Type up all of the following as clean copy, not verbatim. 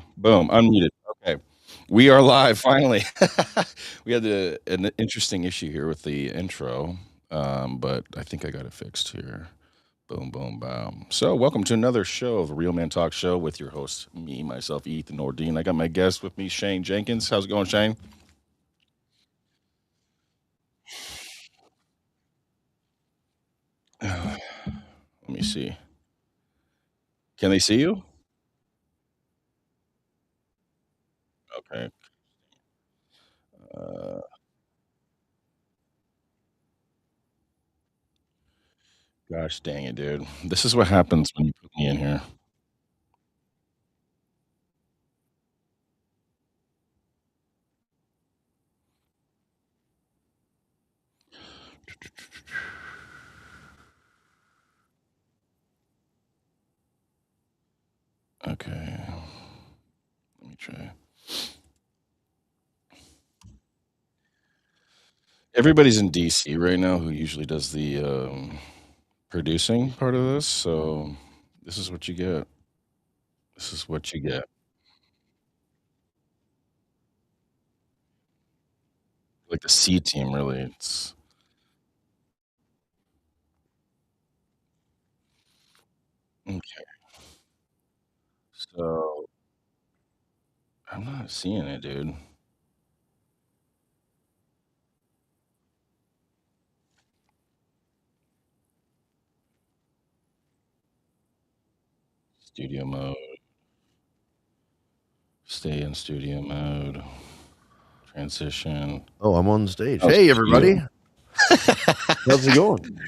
go. Boom, unmuted. Okay. We are live finally. We had an interesting issue here with the intro, but I think I got it fixed here. Boom, boom, boom. So, welcome to another show of the Real Man Talk Show with your host, me, myself, Ethan Nordine. I got my guest with me, Shane Jenkins. How's it going, Shane? Let me see. Can they see you? Okay. Uh, Gosh dang it, dude. This is what happens when you put me in here. Okay. Let me try. Everybody's in DC right now who usually does the producing part of this, so this is what you get. This is what you get. Like the C team, really. It's okay. So I'm not seeing it, dude. Studio mode. Stay in studio mode. Transition. Oh, I'm on the stage. Oh, Hey, studio. everybody. How's it going?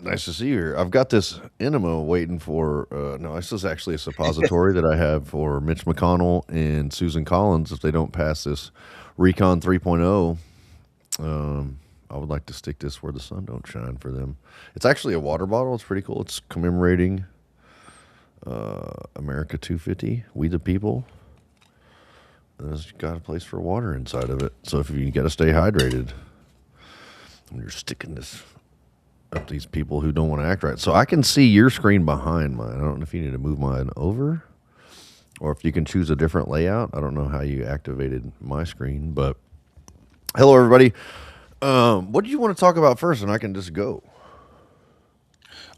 Nice to see you here. I've got this enema waiting for. No, this is actually a suppository that I have for Mitch McConnell and Susan Collins if they don't pass this Recon 3.0. I would like to stick this where the sun don't shine for them. It's actually a water bottle. It's pretty cool. It's commemorating America 250, We the People. And it's got a place for water inside of it. So if you got to stay hydrated when you're sticking this up these people who don't want to act right. So I can see your screen behind mine. I don't know if you need to move mine over or if you can choose a different layout. I don't know how you activated my screen, but hello, everybody. What do you want to talk about first? And I can just go.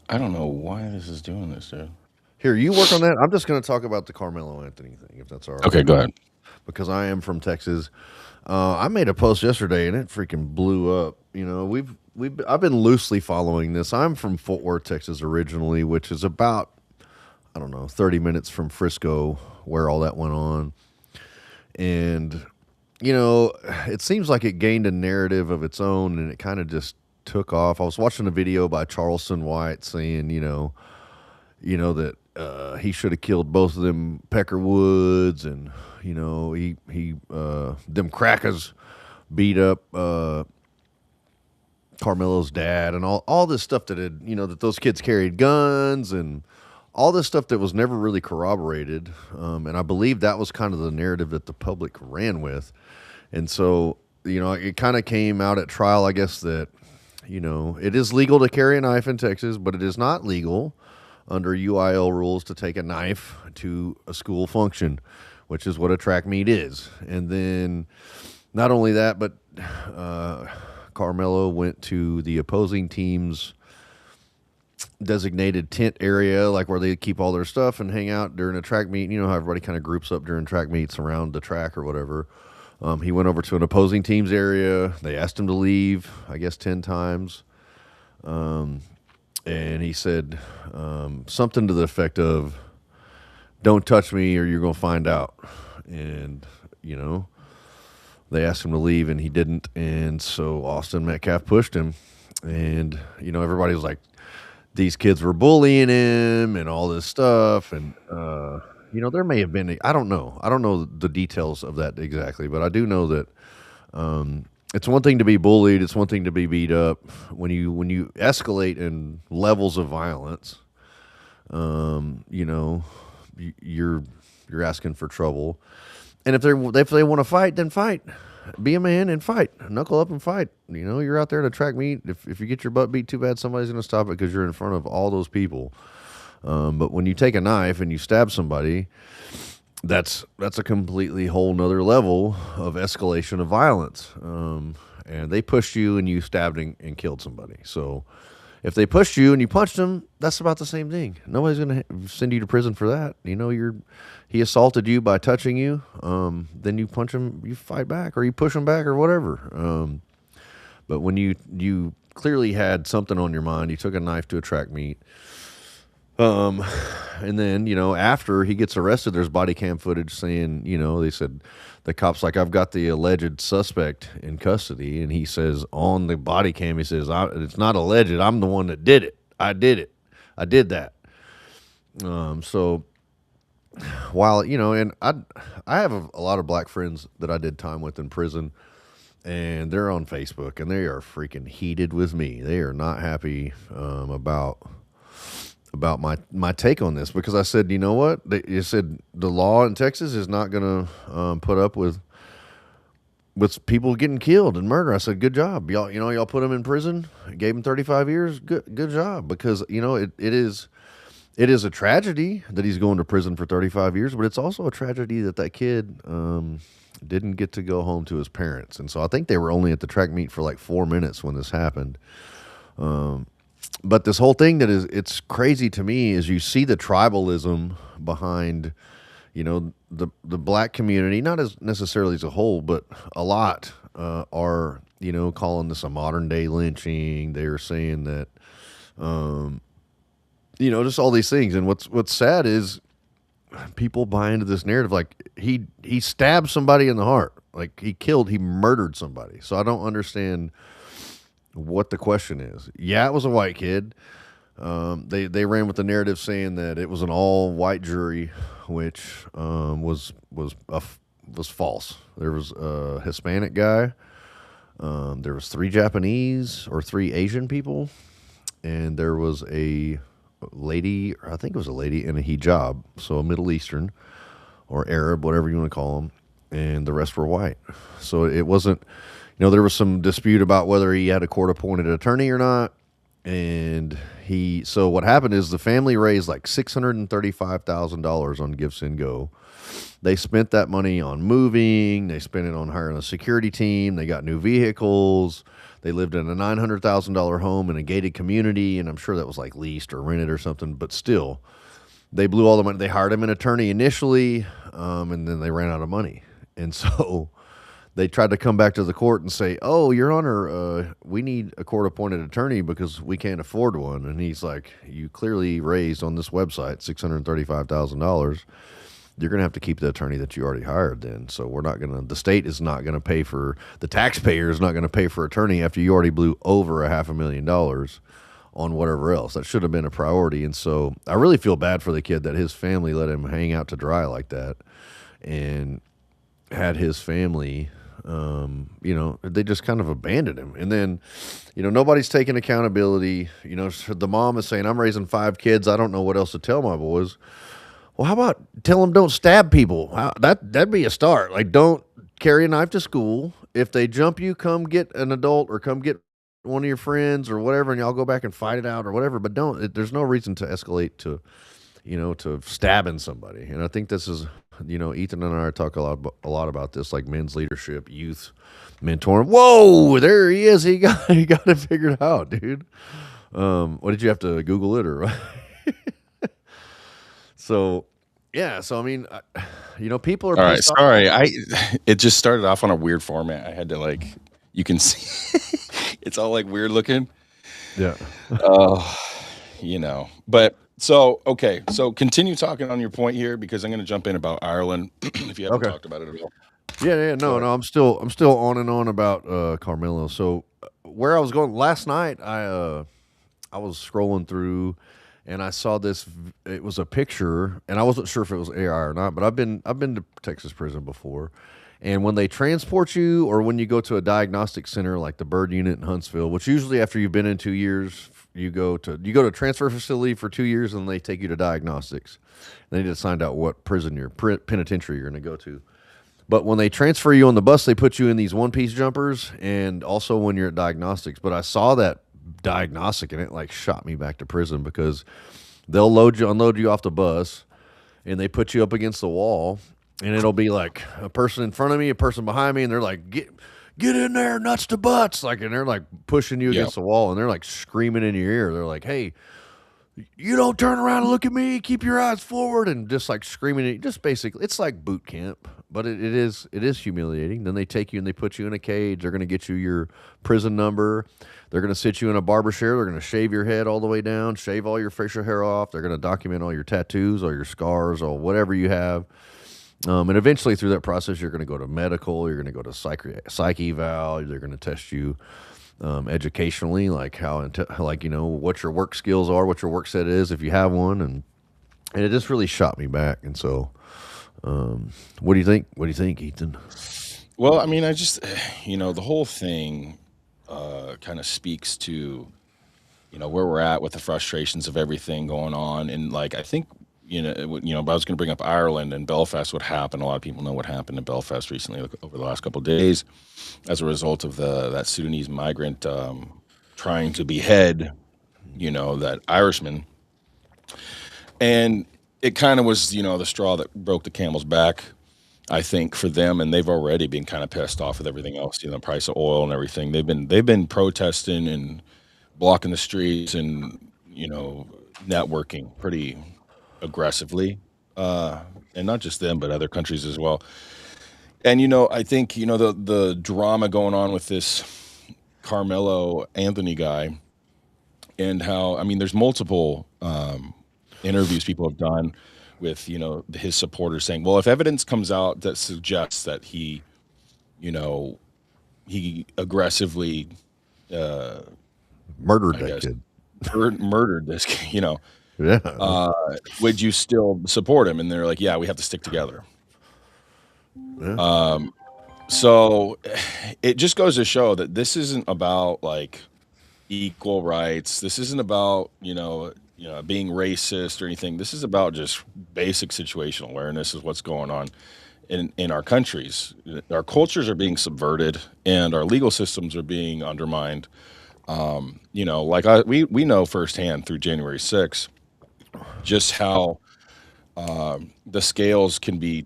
I don't know why this is doing this, dude. Here, you work on that. I'm just going to talk about the Carmelo Anthony thing, if that's all right. Okay, go ahead. Because I am from Texas. I made a post yesterday and it freaking blew up. You know, I've been loosely following this. I'm from Fort Worth, Texas originally, which is about, I don't know, 30 minutes from Frisco where all that went on. And you know, it seems like it gained a narrative of its own and it kind of just took off. I was watching a video by Charleston White saying, that he should have killed both of them Peckerwoods, and he them crackers beat up Carmelo's dad, and all this stuff that had that those kids carried guns and all this stuff that was never really corroborated. And I believe that was kind of the narrative that the public ran with. And so, it kind of came out at trial, I guess, that, it is legal to carry a knife in Texas, but it is not legal under UIL rules to take a knife to a school function, which is what a track meet is. And then not only that, but Carmelo went to the opposing team's designated tent area, like where they keep all their stuff and hang out during a track meet. You know how everybody kind of groups up during track meets around the track or whatever. He went over to an opposing team's area. They asked him to leave, I guess, 10 times. And he said something to the effect of, "Don't touch me or you're going to find out." And, they asked him to leave and he didn't. And so Austin Metcalf pushed him. And, everybody was like, these kids were bullying him and all this stuff. And, there may have been, I don't know. I don't know the details of that exactly, but I do know that it's one thing to be bullied. It's one thing to be beat up. When you escalate in levels of violence, you're asking for trouble. And if they want to fight, then fight. Be a man and fight. Knuckle up and fight. You're out there at a track meet. If you get your butt beat too bad, somebody's going to stop it because you're in front of all those people. But when you take a knife and you stab somebody, that's a completely whole nother level of escalation of violence. And they pushed you and you stabbed and killed somebody. So if they pushed you and you punched them, that's about the same thing. Nobody's going to send you to prison for that. You know, he assaulted you by touching you. Then you punch him, you fight back, or you push him back, or whatever. But when you clearly had something on your mind, you took a knife to a track meet. Um, and then, after he gets arrested, there's body cam footage saying, they said the cops like, I've got the alleged suspect in custody, and he says on the body cam, he says, it's not alleged, I'm the one that did it. I did it. I did that. So while and I have a lot of black friends that I did time with in prison, and they're on Facebook, and they are freaking heated with me. They are not happy about my take on this, because I said, you know what? You said the law in Texas is not going to put up with people getting killed and murder. I said, good job, y'all. Y'all put him in prison, gave him 35 years. Good job, because it is a tragedy that he's going to prison for 35 years, but it's also a tragedy that kid didn't get to go home to his parents. And so I think they were only at the track meet for like 4 minutes when this happened. But this whole thing it's crazy to me is you see the tribalism behind, the black community, not as necessarily as a whole, but a lot are, calling this a modern day lynching. They're saying that, just all these things. And what's sad is people buy into this narrative. Like he stabbed somebody in the heart. Like he murdered somebody. So I don't understand what the question is. Yeah, it was a white kid. They ran with the narrative saying that it was an all white jury, which was false. There was a Hispanic guy. There was 3 Japanese or 3 Asian people, and there was a lady, or I think it was a lady in a hijab, so a Middle Eastern or Arab, whatever you want to call them, and the rest were white. So it wasn't. There was some dispute about whether he had a court-appointed attorney or not, and so what happened is the family raised like $635,000 on Give Send Go. They spent that money on moving. They spent it on hiring a security team. They got new vehicles. They lived in a $900,000 home in a gated community, and I'm sure that was like leased or rented or something, but still, they blew all the money. They hired him an attorney initially, and then they ran out of money. And so they tried to come back to the court and say, "Oh, Your Honor, we need a court-appointed attorney because we can't afford one." And he's like, "You clearly raised on this website $635,000. You're going to have to keep the attorney that you already hired then. So the state is not going to pay for, the taxpayer is not going to pay for attorney after you already blew over $500,000 on whatever else. That should have been a priority." And so I really feel bad for the kid that his family let him hang out to dry like that, and had his family, they just kind of abandoned him. And then, nobody's taking accountability. The mom is saying, "I'm raising 5 kids. I don't know what else to tell my boys." Well, how about tell them don't stab people? That'd be a start. Like, don't carry a knife to school. If they jump you, come get an adult or come get one of your friends or whatever, and y'all go back and fight it out or whatever. But there's no reason to escalate to, to stabbing somebody. And I think this is, Ethan and I talk a lot about this, like men's leadership, youth mentoring. Whoa, there he is. He got it figured out, dude. What did you have to Google it or? So, yeah. So I mean, people are All right, pissed off. sorry. It just started off on a weird format. I had to you can see it's all like weird looking. Yeah. Oh, But so okay, so continue talking on your point here, because I'm going to jump in about Ireland if you haven't Okay. talked about it at all. Yeah. Go No. ahead. I'm still on and on about Carmelo. So where I was going last night, I was scrolling through, and I saw this. It was a picture, and I wasn't sure if it was AI or not. But I've been to Texas prison before, and when they transport you, or when you go to a diagnostic center like the Bird Unit in Huntsville, which usually after you've been in 2 years, you go to a transfer facility for 2 years, and they take you to diagnostics. They need to find out what penitentiary you're going to go to. But when they transfer you on the bus, they put you in these one-piece jumpers, and also when you're at diagnostics. But I saw that diagnostic, and it like shot me back to prison, because they'll unload you off the bus, and they put you up against the wall, and it'll be like a person in front of me, a person behind me, and they're like, get in there, nuts to butts, like, and they're like pushing you Yeah. against the wall, and they're like screaming in your ear. They're like, hey, you don't turn around and look at me, keep your eyes forward, and just like screaming at you. Just basically, it's like boot camp, but it is humiliating. Then they take you and they put you in a cage. They're going to get you your prison number. They're going to sit you in a barber chair. They're going to shave your head all the way down, shave all your facial hair off. They're going to document all your tattoos, all your scars, or whatever you have. And eventually, through that process, you're going to go to medical. You're going to go to psych eval. They're going to test you educationally, like like what your work skills are, what your work set is, if you have one, and it just really shot me back. And so, what do you think? What do you think, Ethan? Well, I mean, I just, the whole thing kind of speaks to, where we're at with the frustrations of everything going on. And like, I think, but I was going to bring up Ireland and Belfast, what happened. A lot of people know what happened in Belfast recently, like, over the last couple of days, as a result of that Sudanese migrant trying to behead, that Irishman. And it kind of was, the straw that broke the camel's back, I think, for them. And they've already been kind of pissed off with everything else, the price of oil and everything. They've been protesting and blocking the streets and, networking pretty aggressively. And not just them, but other countries as well. And, I think, the drama going on with this Carmelo Anthony guy, and how, I mean, there's multiple interviews people have done with, his supporters saying, well, if evidence comes out that suggests that you know, he aggressively, uh, Murdered I that guess, kid. murdered this, Yeah. would you still support him? And they're like, yeah, we have to stick together. Yeah. So it just goes to show that this isn't about like equal rights. This isn't about, being racist or anything. This is about just basic situational awareness of what's going on in our countries. Our cultures are being subverted and our legal systems are being undermined. We know firsthand through January 6th just how the scales can be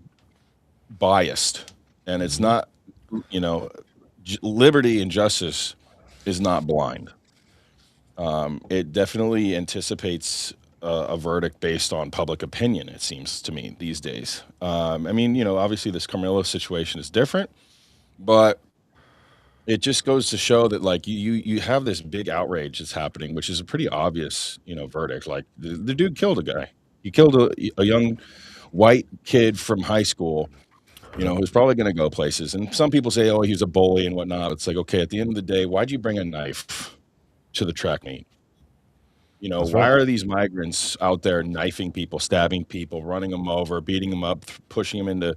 biased, and it's Mhm. not, you know, liberty and justice is not blind. It definitely anticipates a verdict based on public opinion, it seems to me these days. I mean, obviously this Carmelo situation is different, but it just goes to show that like you have this big outrage that's happening, which is a pretty obvious, verdict. Like the dude killed a guy. He killed a young white kid from high school, who's probably going to go places. And some people say, oh, he was a bully and whatnot. It's like, okay, at the end of the day, why'd you bring a knife to the track meet? That's Why right. are these migrants out there knifing people, stabbing people, running them over, beating them up, pushing them into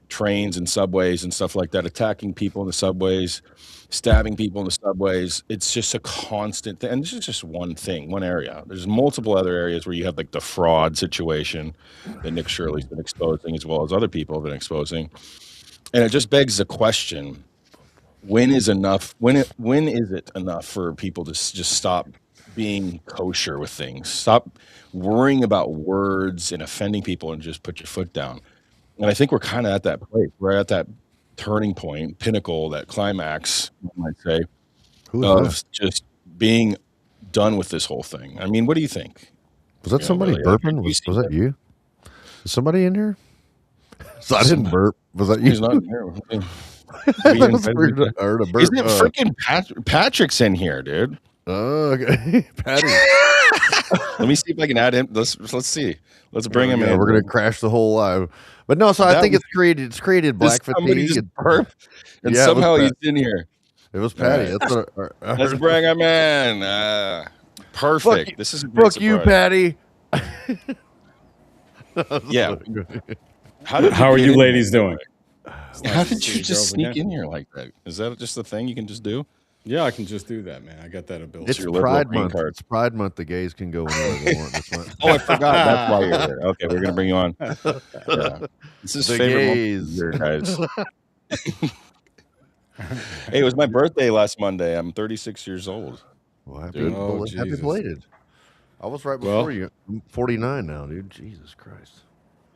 trains and subways and stuff like that, attacking people in the subways, stabbing people in the subways? It's just a constant thing. And this is just one thing, one area. There's multiple other areas where you have like the fraud situation that Nick Shirley's been exposing, as well as other people have been exposing. And it just begs the question, when is enough? When is it enough for people to just stop being kosher with things? Stop worrying about words and offending people and just put your foot down. And I think we're kind of at that place. We're at that turning point, pinnacle, that climax, you might say, Who is that? of just being done with this whole thing. I mean, what do you think? Was that somebody Really, like, burping? have you Was seen that it? you? Is somebody in here? So I didn't Somebody, burp. Was that you? he's not in here. That We was invited weird. him. I heard a burp. Isn't it freaking Patrick's in here, dude? Okay. Patty. Let me see if I can add him. Let's see. Let's There bring we him go. in, We're gonna dude. crash the whole live. But no, so I That think was it's created just black somebody fatigue. just burped, and Yeah, it was somehow he's Pat. in here. It was All Patty. right, That's what I let's heard. bring him in. Fuck you, Perfect. This is a great fuck you, surprise. Patty. Yeah. How did you How are get you in here, ladies by the doing? way? It's How nice to did see you you just girls sneak again. in here like that? Is that just a thing you can just do? Yeah, I can just do that, man. I got that ability. It's It's your liberal Pride green Month. card. It's Pride Month. The gays can go anywhere they want this month. Oh, I forgot. That's why you're here. Okay, we're gonna bring you on. Yeah, this is The favorite month of the gays. year, guys. Hey, it was my birthday last Monday. I'm 36 years old, Well, happy, dude. Oh, happy Jesus. belated. I was right Well, before you. I'm 49 now, dude. Jesus Christ.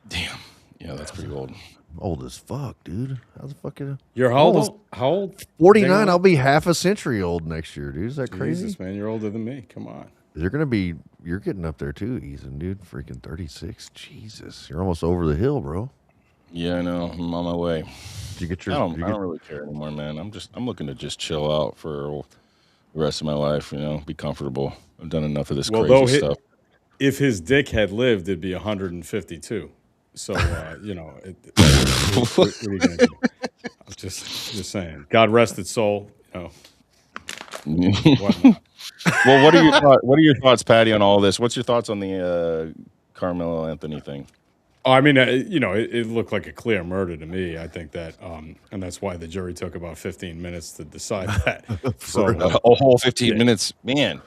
Damn. Yeah, that's pretty old. Old as fuck, dude. How the fuck? You're I'm how almost old? How old? Dang 49. on I'll it. be half a century old next year, dude. Is that crazy? Jesus, man, you're older than me. Come on. You're gonna be. You're getting up there too, Ethan, dude. Freaking 36. Jesus, you're almost over the hill, bro. Yeah, I know. I'm on my way. Did you get I your? don't. Did you I get? don't really care anymore, man. I'm looking to just chill out for the rest of my life. Be comfortable. I've done enough of this Well, crazy though, stuff. if his dick had lived, it'd be 152. So, what are you gonna do? I'm just saying. God rest its soul. Whatnot. Well, what are your thoughts, Patty, on all this? What's your thoughts on the Carmelo Anthony thing? Oh, I mean, it looked like a clear murder to me. I think that, and that's why the jury took about 15 minutes to decide that. For So, real. A whole 15 yeah, minutes, man.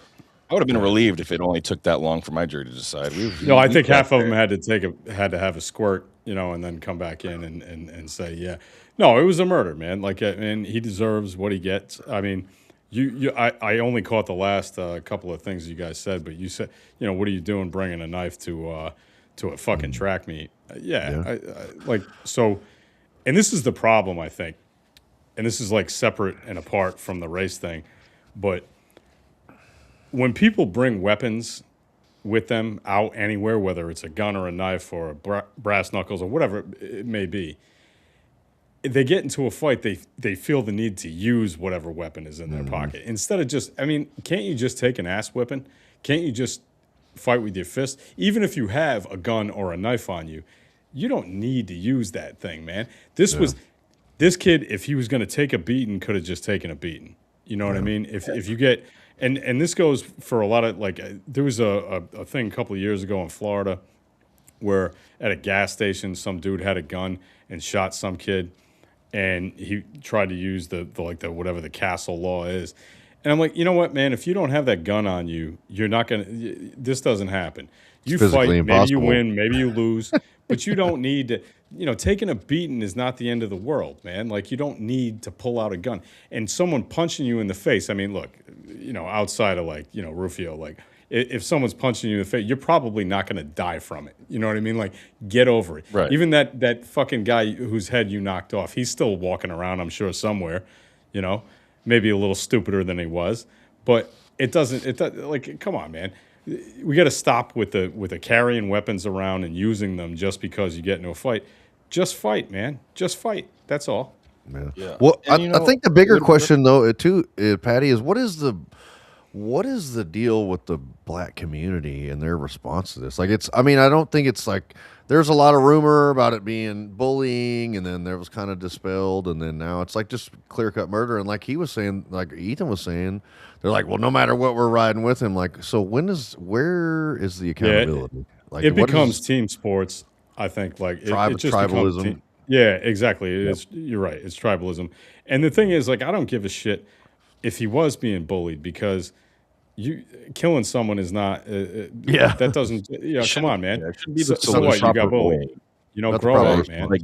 I would have been yeah. relieved if it only took that long for my jury to decide. No, I We think got half of them there. had to have a squirt, and then come back in and say, yeah, no, it was a murder, man. Like, and he deserves what he gets. I mean, I only caught the last couple of things you guys said, but you said, what are you doing bringing a knife to a fucking track meet? Yeah, Yeah. like so, and this is the problem, I think, and this is like separate and apart from the race thing, but when people bring weapons with them out anywhere, whether it's a gun or a knife or a brass knuckles or whatever it may be, they get into a fight, they feel the need to use whatever weapon is in their pocket instead of just. I mean, can't you just take an ass whipping? Can't you just fight with your fist? Even if you have a gun or a knife on you, you don't need to use that thing, man. Yeah. This kid, if he was going to take a beating, could have just taken a beating. You know what I Yeah. mean? If you get and this goes for a lot of like there was a thing a couple of years ago in Florida where at a gas station some dude had a gun and shot some kid and he tried to use the like the whatever the castle law is. And I'm like, you know what, man? If you don't have that gun on you, you're not gonna. This doesn't happen. It's You physically fight, maybe you impossible. win, maybe you lose, but you don't need to. Taking a beating is not the end of the world, man. Like you don't need to pull out a gun. And someone punching you in the face. I mean, look, outside of like Rufio, like if someone's punching you in the face, you're probably not going to die from it. You know what I mean? Like, get over it. Right. Even that fucking guy whose head you knocked off, he's still walking around, I'm sure, somewhere, you know, maybe a little stupider than he was. But it doesn't, like, come on, man. We got to stop with the carrying weapons around and using them just because you get into a fight. Just fight, man. Just fight. That's all. Yeah. Yeah. Well, And I think the bigger what question though, too, Patty, is what is the deal with the black community and their response to this? Like, I mean, I don't think it's like there's a lot of rumor about it being bullying, and then there was kind of dispelled, and then now it's like just clear cut murder. And like he was saying, like Ethan was saying, they're like, well, no matter what, we're riding with him. Like, so where is the Yeah, accountability? Like, it what becomes is team sports. I think like it just becomes tribalism? team. Yeah, exactly. Yep. You're right. It's tribalism. And the thing is, like, I don't give a shit if he was being bullied because you killing someone is not. Yeah, That doesn't. Come on, man. it shouldn't be the So what? You proper got bullied. bullying. not the Grow proper up, response. man. Like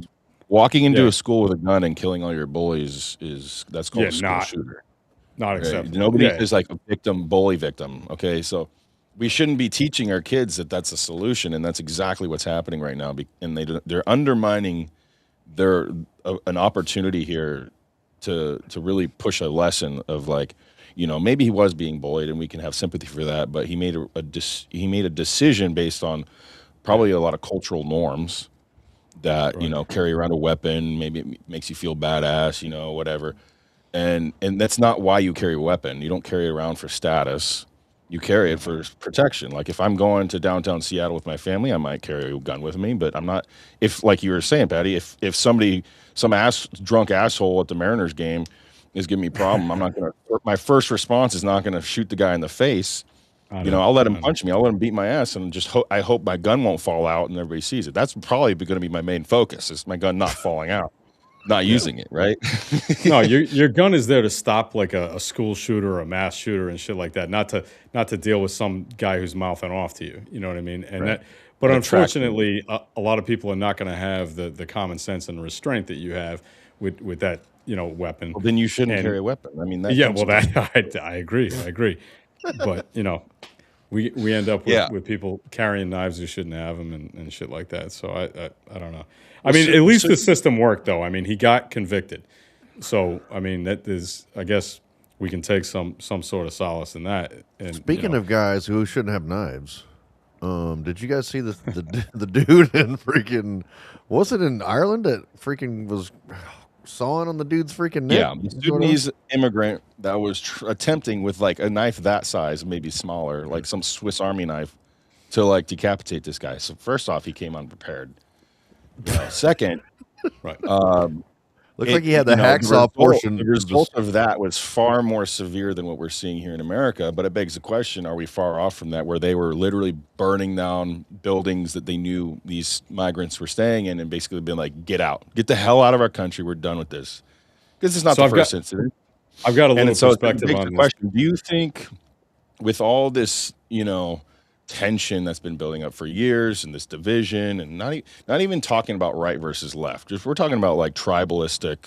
walking into Yeah, a school with a gun and killing all your bullies is that's called yeah. a school Not shooter. Right? acceptable. Nobody Yeah, is like a victim, bully victim. Okay, so we shouldn't be teaching our kids that that's a solution, and that's exactly what's happening right now. And they're undermining their an opportunity here to really push a lesson of like, maybe he was being bullied, and we can have sympathy for that, but he made he made a decision based on yeah. probably a lot of cultural norms that Right. carry around a weapon. Maybe it makes you feel badass, whatever. And that's not why you carry a weapon. You don't carry it around for status. You carry it for protection. Like if I'm going to downtown Seattle with my family, I might carry a gun with me, but I'm not. If like you were saying, Patty, if somebody, some drunk asshole at the Mariners game is giving me a problem, I'm not gonna. My first response is not gonna shoot the guy in the face. I know. I'll let him I know. punch me. I'll let him beat my ass, and just I hope my gun won't fall out and everybody sees it. That's probably going to be my main focus: is my gun not falling out, not Yeah. using it. Right? No, your gun is there to stop like a school shooter or a mass shooter and shit like that. Not to deal with some guy who's mouthing off to you. You know what I mean? And Right. that, but That attracts me. unfortunately, a lot of people are not going to have the common sense and restraint that you have with that weapon. Well, then you shouldn't And carry a weapon. I mean, that yeah, comes well, into that I agree. But we end up Yeah. with people carrying knives who shouldn't have them and shit like that. So I don't know. I Well, mean, so at least so the system worked though. I mean, he got convicted. So I mean, that is, I guess we can take some sort of solace in that. And Speaking of guys who shouldn't have knives, did you guys see the dude in freaking, was it in Ireland that freaking was sawing on the dude's freaking neck? yeah, the Is what it was? Sudanese immigrant that was attempting with like a knife that size, maybe smaller, like some Swiss Army knife, to like decapitate this guy. So first off, he came unprepared. Second, right. Looks like he had the hacksaw the portion. result Just of that was far more severe than what we're seeing here in America. But it begs the question: are we far off from that, where they were literally burning down buildings that they knew these migrants were staying in, and basically been like, "Get out, get the hell out of our country. We're done with this." Because it's not So the first incident. I've got a And little so it perspective begs on the this. question: do you think, with all this, tension that's been building up for years, and this division, and not even talking about right versus left, just we're talking about like tribalistic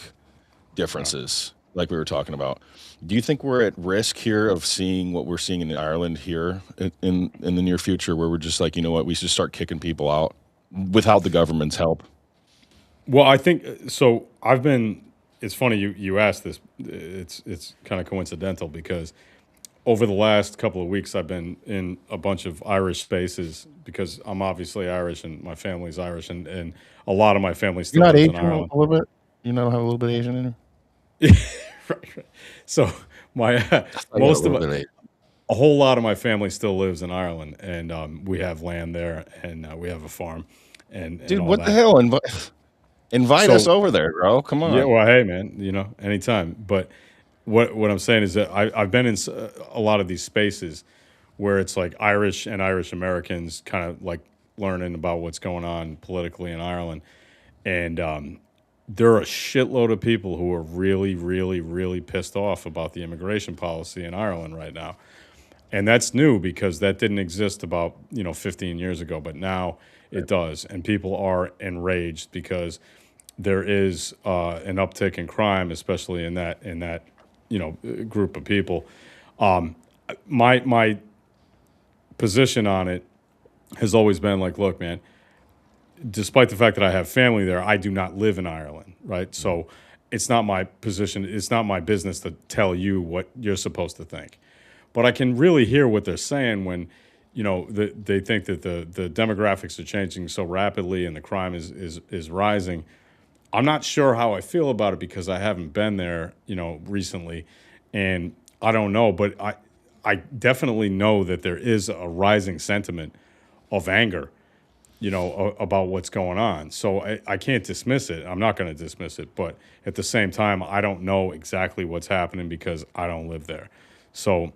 differences, like we were talking about. Do you think we're at risk here of seeing what we're seeing in Ireland here in the near future, where we're just like, you know what, we should start kicking people out without the government's help? Well, I think so. I've been. It's funny you asked this. It's kind of coincidental because over the last couple of weeks, I've been in a bunch of Irish spaces because I'm obviously Irish and my family's Irish, and a lot of my family You're still not lives in Asian Ireland. a little bit? You know, have a little bit Asian in Right. So my you? most of a whole lot of my family still lives in Ireland, and we have land there, and we have a farm, and Dude, all what the that. hell? Invite us So over there, bro. Come yeah, on. well, hey, man, anytime. But what I'm saying is that I've been in a lot of these spaces where it's like Irish and Irish Americans kind of like learning about what's going on politically in Ireland, and there are a shitload of people who are really, really, really pissed off about the immigration policy in Ireland right now. And that's new because that didn't exist about 15 years ago, but now it does, and people are enraged because there is an uptick in crime, especially in that group of people. My position on it has always been like, look, man, despite the fact that I have family there, I do not live in Ireland, right? So it's not my position. It's not my business to tell you what you're supposed to think. But I can really hear what they're saying when, they think that the demographics are changing so rapidly and the crime is rising. I'm not sure how I feel about it because I haven't been there, recently, and I don't know. But I definitely know that there is a rising sentiment of anger, about what's going on. So I can't dismiss it. I'm not going to dismiss it. But at the same time, I don't know exactly what's happening because I don't live there. So,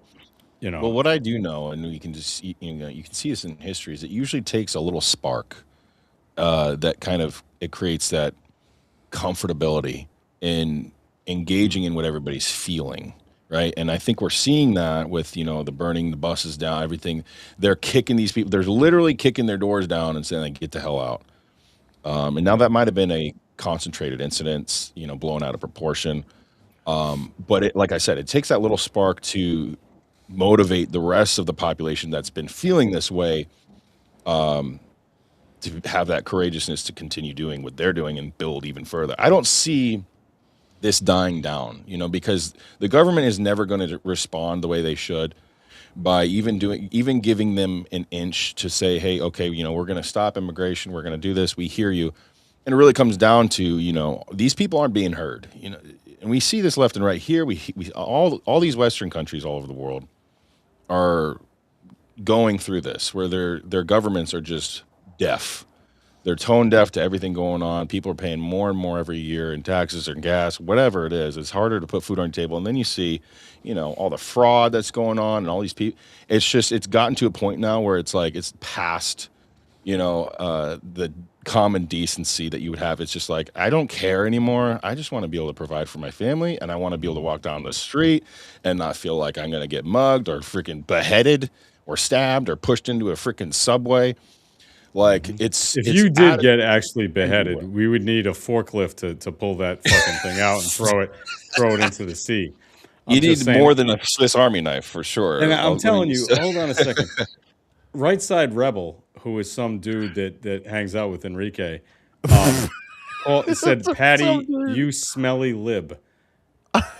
Well, what I do know, and you can just see, you can see this in history, is it usually takes a little spark that kind of it creates that comfortability in engaging in what everybody's feeling, right? And I think we're seeing that with the burning the buses down, everything. They're kicking these people. They're literally kicking their doors down and saying, like, "Get the hell out." And now that might have been a concentrated incident, blown out of proportion. But like I said, it takes that little spark to motivate the rest of the population that's been feeling this way to have that courageousness to continue doing what they're doing and build even further. I don't see this dying down, because the government is never going to respond the way they should by even giving them an inch to say, hey, okay, we're going to stop immigration, we're going to do this, we hear you. And it really comes down to, these people aren't being heard, and we see this left and right here. We all these Western countries all over the world are going through this, where their governments are just deaf. They're tone deaf to everything going on. People are paying more and more every year in taxes or gas, whatever it is. It's harder to put food on the table. And then you see, all the fraud that's going on and all these people. It's gotten to a point now where it's like it's past, the common decency that you would have. It's just like, I don't care anymore. I just want to be able to provide for my family, and I want to be able to walk down the street and not feel like I'm going to get mugged or freaking beheaded or stabbed or pushed into a freaking subway. Like if it's you did get actually beheaded, everywhere. we would need a forklift to pull that fucking thing out and throw it into the sea. You I'm just need saying, more than a Swiss Army knife for and sure. I'm Let me telling just you, hold on a second. Right Side Rebel, who is some dude that hangs out with Enrique, um, said, Some "Patty, dude. you smelly lib."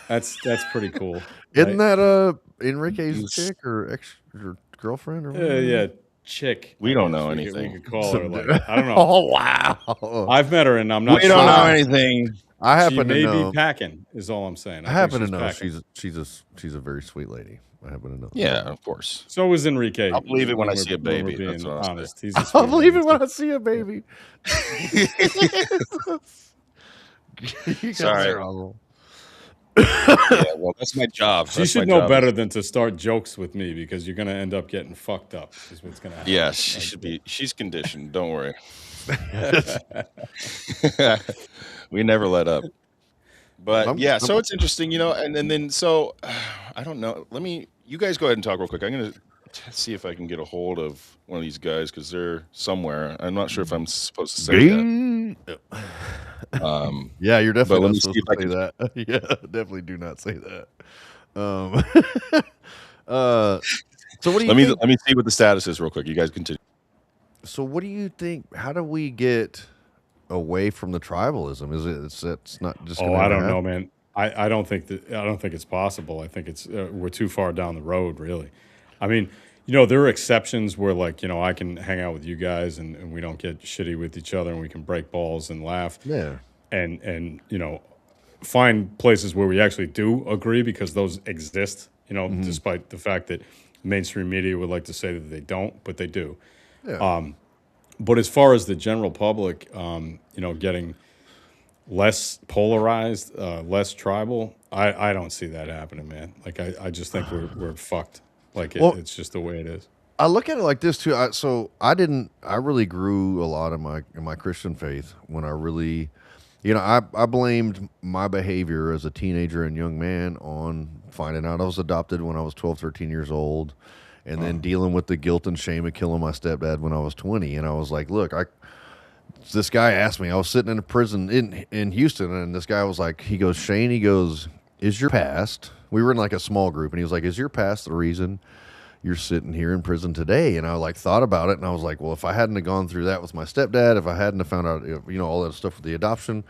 That's pretty cool, Isn't right? that Enrique's you s chick or ex or girlfriend or Yeah, whatever? chick, we I don't guess know we anything. could call her Some like, dude. I don't know. Oh wow. I've met her, and I'm We not don't know sure. I anything. I She happen to may be know. packing, is all I'm saying. I I think happen to she's know packing. she's a very sweet lady. I happen to know Yeah, of course. So is Enrique. I'll believe it when I When we're see a when we're baby, that's being what I'll say. honest, he's a that. I'll sweet believe man it when too. I see a Yeah. baby. You guys Sorry. are awful. Yeah, well, that's my job. She That's my should know job better is than to start jokes with me because you're going to end up getting fucked up. Is what's going to yeah, happen. she should be she's conditioned, don't worry. We never let up. But, yeah, I'm so it's interesting, and then so, I don't know. You guys go ahead and talk real quick. I'm gonna see if I can get a hold of one of these guys because 'cause they're somewhere. I'm not sure if I'm supposed to say that. gay. Um, Yeah, you're but definitely let not me see supposed if to I say can that. Yeah, definitely do not say that. Um, uh, so what do you think? let me see what the status is real quick. You guys continue. So what do you think? How do we get away from the tribalism? It's not just Oh, going to I ever don't happen? know, man. I don't think it's possible. I think it's we're too far down the road, really. I mean, there are exceptions where, like, I can hang out with you guys and we don't get shitty with each other and we can break balls and laugh Yeah. and find places where we actually do agree because those exist. Hmm. Despite the fact that mainstream media would like to say that they don't, but they do. Yeah. But as far as the general public, getting less polarized, less tribal. I don't see that happening, man. Like I just think we're fucked. Like Well, it's just the way it is. I look at it like this too. So I really grew a lot in my Christian faith when I really, I blamed my behavior as a teenager and young man on finding out I was adopted when I was 12, 13 years old, and then dealing with the guilt and shame of killing my stepdad when I was 20. And I was like, look, this guy asked me, I was sitting in a prison in Houston, and this guy was like, he goes, Shane, he goes, is your past? We were in like a small group, and he was like, is your past the reason you're sitting here in prison today? And I like thought about it, and I was like, well, if I hadn't have gone through that with my stepdad, if I hadn't have found out, all that stuff with the adoption,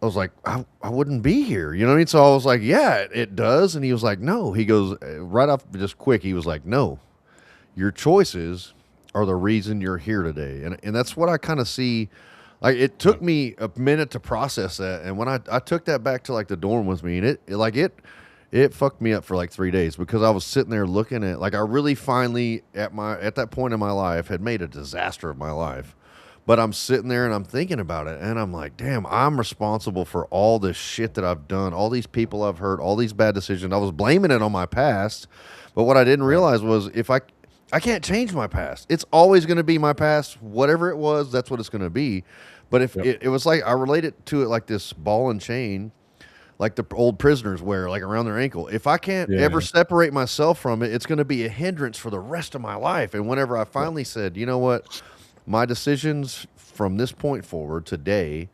I was like, I wouldn't be here. You know what I mean? So I was like, yeah, it does. And he was like, no. He goes, right off, just quick, he was like, no, your choices are the reason you're here today. And that's what I kind of see. Like, it Yeah. took me a minute to process that. And when I took that back to like the dorm with me, and it fucked me up for like 3 days because I was sitting there looking at, like, I really finally at that point in my life had made a disaster of my life. But I'm sitting there and I'm thinking about it, and I'm like, damn, I'm responsible for all this shit that I've done, all these people I've hurt, all these bad decisions. I was blaming it on my past, but what I didn't Right. realize was if I can't change my past. It's always going to be my past. Whatever it was, that's what it's going to be. But if Yep. it was like, I relate it to it like this ball and chain, like the old prisoners wear, like around their ankle. If I can't ever Yeah. separate myself from it, it's going to be a hindrance for the rest of my life. And whenever I Yep. finally said, you know what, my decisions from this point forward today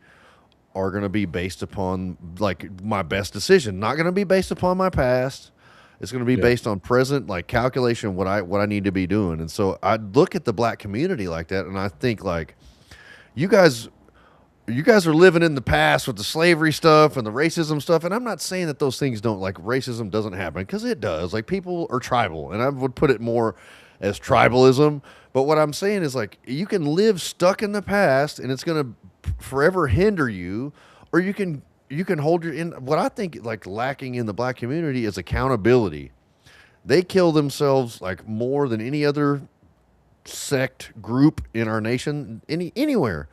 are going to be based upon like my best decision, not going to be based upon my past. It's going to be Yeah. based on present, like calculation, what I need to be doing. And so I look at the black community like that, and I think like, you guys are living in the past with the slavery stuff and the racism stuff. And I'm not saying that those things don't, like, racism doesn't happen, because it does. Like, people are tribal, and I would put it more as tribalism. But what I'm saying is, like, you can live stuck in the past and it's going to forever hinder you, or you can hold your in. What I think like lacking in the black community is accountability. They kill themselves like more than any other sect group in our nation, anywhere.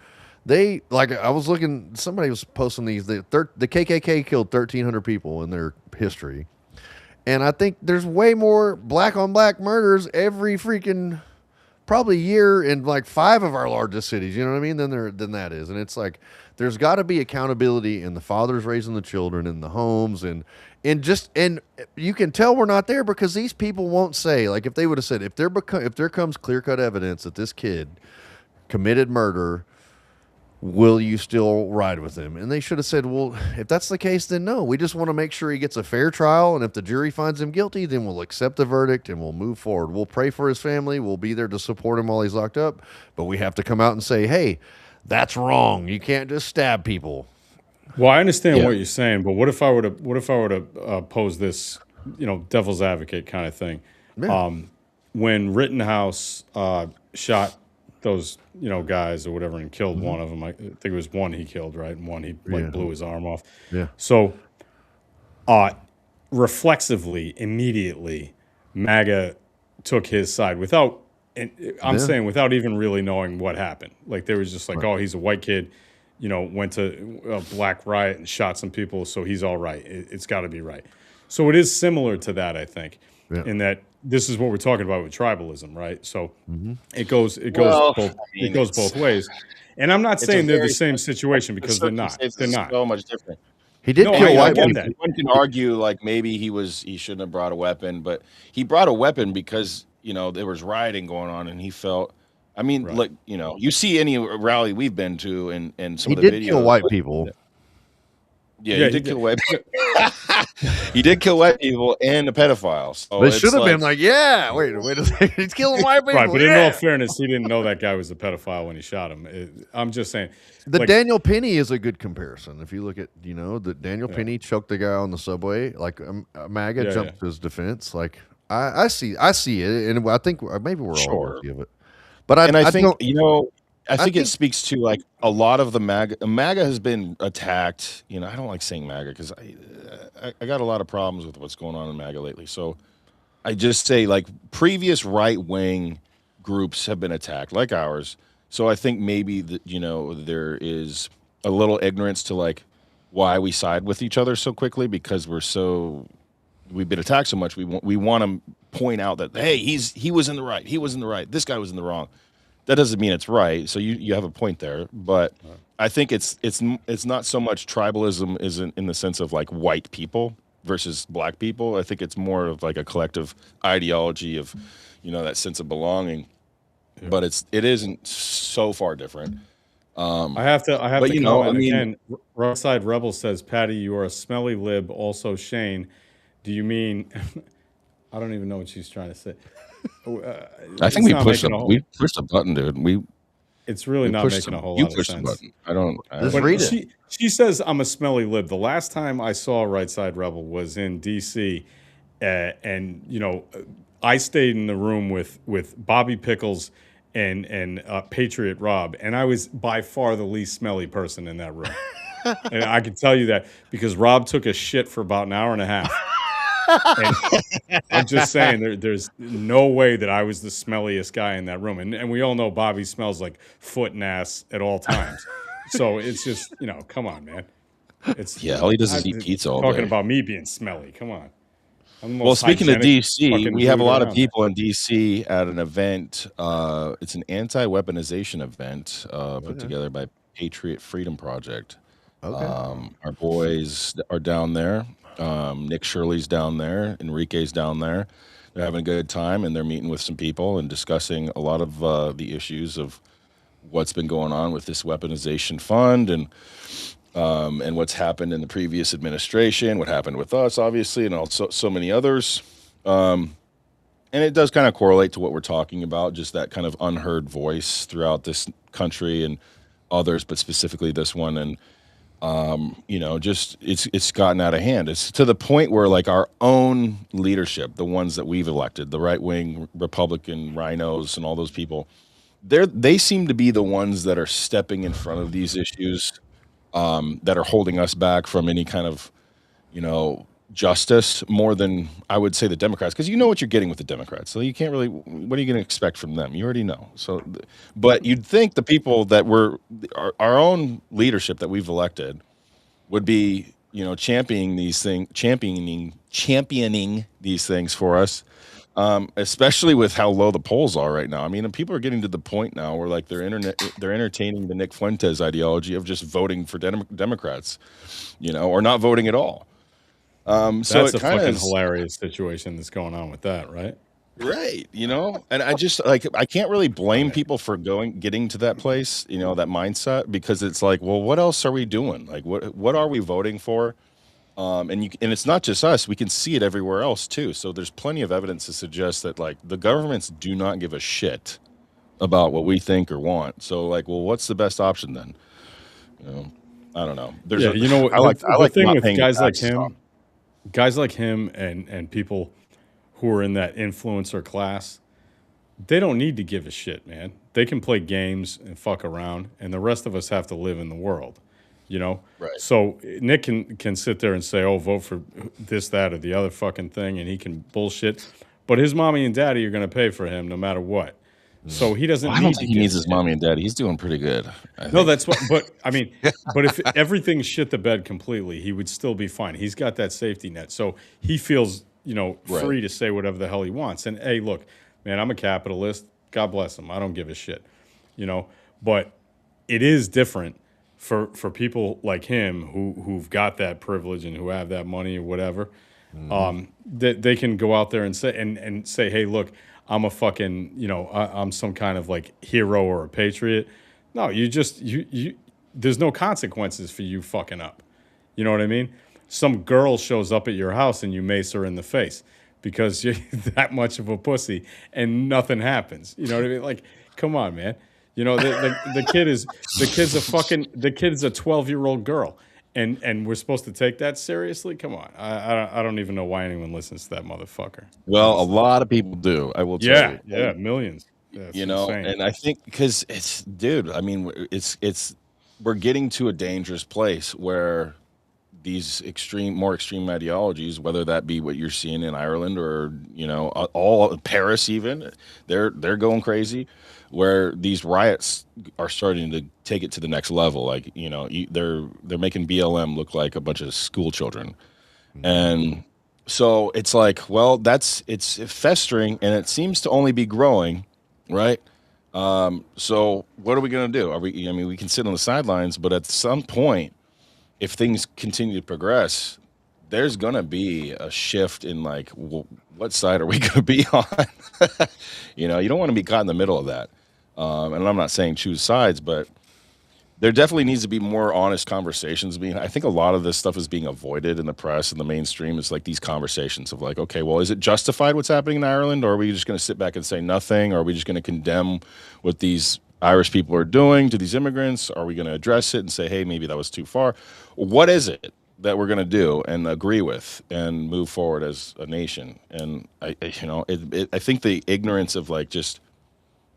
They, like, I was looking, somebody was posting these, the KKK killed 1,300 people in their history, and I think there's way more black on black murders every freaking probably year in like 5 of our largest cities, you know what I mean, than that is. And it's like there's got to be accountability in the fathers raising the children in the homes, and you can tell we're not there because these people won't say, like, if they would have said, if there comes clear-cut evidence that this kid committed murder, will you still ride with him? And they should have said, well, if that's the case, then no. We just want to make sure he gets a fair trial. And if the jury finds him guilty, then we'll accept the verdict and we'll move forward. We'll pray for his family. We'll be there to support him while he's locked up. But we have to come out and say, hey, that's wrong. You can't just stab people. Well, I understand Yeah. what you're saying, but what if I were to pose this, devil's advocate kind of thing? Yeah. When Rittenhouse shot those guys or whatever and killed one of them, I think it was one he killed, right, and one he Yeah. blew his arm off. Yeah. So, reflexively, immediately, MAGA took his side without. And I'm Yeah. saying without even really knowing what happened. Like they was just like, oh, he's a white kid, went to a black riot and shot some people, so he's all right. It's got to be right. So it is similar to that, I think, Yeah. in that this is what we're talking about with tribalism, right? So it goes Well, both I mean, it goes it's- both ways. And I'm not it's a saying they're the very same situation The because they're not. circumstances They're is not. so much different. He did No, kill I white get people. that. One can argue like maybe he shouldn't have brought a weapon, but he brought a weapon because there was rioting going on, and he felt. I mean, Right. look, you see any rally we've been to, and some He of the did videos. kill white people. Yeah, Yeah, he did kill white. He did kill white people and a pedophile. So But it it's should have been like, yeah, wait a second. He's killing white people. Right, but in yeah. all fairness, he didn't know that guy was a pedophile when he shot him. I'm just saying. The like, Daniel Penny is a good comparison. If you look at, the Daniel Penny choked the guy on the subway, like MAGA Yeah, jumped to his defense. Like I see it, and I think maybe we're all Sure. guilty of it. But I think don't, I think think- it speaks to like a lot of the MAGA has been attacked. I don't like saying MAGA because I got a lot of problems with what's going on in MAGA lately. So I just say like previous right wing groups have been attacked, like ours. So I think maybe that there is a little ignorance to like why we side with each other so quickly because we've been attacked so much. We want to point out that hey, he was in the right, he was in the right, this guy was in the wrong. That doesn't mean it's right. So you have a point there, but I think it's not so much tribalism isn't in the sense of like white people versus black people. I think it's more of like a collective ideology of that sense of belonging. Yeah. But it isn't so far different. I have to but, comment again. Roadside Rebel says, Patty, you are a smelly lib. Also, Shane, do you mean? I don't even know what she's trying to say. I think we pushed a button, dude. It's really not making a whole lot of sense. Button. I don't. Just read it. She says I'm a smelly lib. The last time I saw Right Side Rebel was in D.C. And I stayed in the room with Bobby Pickles and Patriot Rob, and I was by far the least smelly person in that room. And I can tell you that because Rob took a shit for about an hour and a half. And I'm just saying, there's no way that I was the smelliest guy in that room. And we all know Bobby smells like foot and ass at all times. So it's just, come on, man. All he does is eat pizza all day. Talking about me being smelly. Come on. Well, speaking of DC, we have a lot of people in DC at an event. It's an anti-weaponization event put together by Patriot Freedom Project. Okay. Our boys are down there. Nick Shirley's down there. Enrique's down there. They're having a good time, and they're meeting with some people and discussing a lot of the issues of what's been going on with this weaponization fund and what's happened in the previous administration, what happened with us, obviously, and also so many others. And it does kind of correlate to what we're talking about, just that kind of unheard voice throughout this country and others, but specifically this one. And just it's gotten out of hand. It's to the point where like our own leadership, the ones that we've elected, the right wing Republican rhinos and all those people, they seem to be the ones that are stepping in front of these issues, that are holding us back from any kind of, justice more than I would say the Democrats, because you know what you're getting with the Democrats. So you can't really, what are you going to expect from them? You already know. So, but you'd think the people that our own leadership that we've elected would be, championing these things for us, especially with how low the polls are right now. I mean, people are getting to the point now where like they're entertaining the Nick Fuentes ideology of just voting for Democrats, or not voting at all. That's a fucking hilarious situation that's going on with that, right? Right, and I just like I can't really blame Okay. people for getting to that place, that mindset because it's like, well, what else are we doing? Like what are we voting for? And it's not just us, we can see it everywhere else too. So there's plenty of evidence to suggest that like the governments do not give a shit about what we think or want. So like, well, what's the best option then? You know, I don't know. There's Yeah, a you know I the like I the like thing not with paying the taxes off. guys like him, and people who are in that influencer class, they don't need to give a shit, man. They can play games and fuck around, and the rest of us have to live in the world, you know. Right. So Nick can sit there and say, "Oh, vote for this, that, or the other fucking thing," and he can bullshit. But his mommy and daddy are going to pay for him no matter what. So he Well, doesn't I don't need to think he give needs a his shit. mommy and daddy. He's doing pretty good, I No, think. that's what. But I mean, but if everything shit the bed completely, he would still be fine. He's got that safety net, so he feels Right. free to say whatever the hell he wants. And hey, look, man, I'm a capitalist. God bless him. I don't give a shit, you know. But it is different for people like him who've got that privilege and who have that money or whatever, Hmm. that they can go out there and say say, hey, look, I'm a fucking, I'm some kind of like hero or a patriot. No, you just you there's no consequences for you fucking up. You know what I mean? Some girl shows up at your house and you mace her in the face because you're that much of a pussy and nothing happens. You know what I mean? Like, come on, man. The kid's a 12-year-old girl. And we're supposed to take that seriously? Come on. I don't even know why anyone listens to that motherfucker. Well, a lot of people do, I will tell Yeah, you. yeah, millions. That's insane. And I think because it's dude, I mean, it's we're getting to a dangerous place where these more extreme ideologies, whether that be what you're seeing in Ireland or all Paris, even they're going crazy. Where these riots are starting to take it to the next level, like they're making BLM look like a bunch of school children, Hmm. and so it's like, well, it's festering, and it seems to only be growing, right? So what are we going to do? I mean, we can sit on the sidelines, but at some point, if things continue to progress, there's gonna be a shift in like what side are we gonna be on? You don't want to be caught in the middle of that. And I'm not saying choose sides, but there definitely needs to be more honest conversations. I think a lot of this stuff is being avoided in the press and the mainstream. It's like these conversations of like, okay, well, is it justified what's happening in Ireland, or are we just going to sit back and say nothing? Or are we just going to condemn what these Irish people are doing to these immigrants? Are we going to address it and say, hey, maybe that was too far? What is it that we're going to do and agree with and move forward as a nation? And I think the ignorance of like just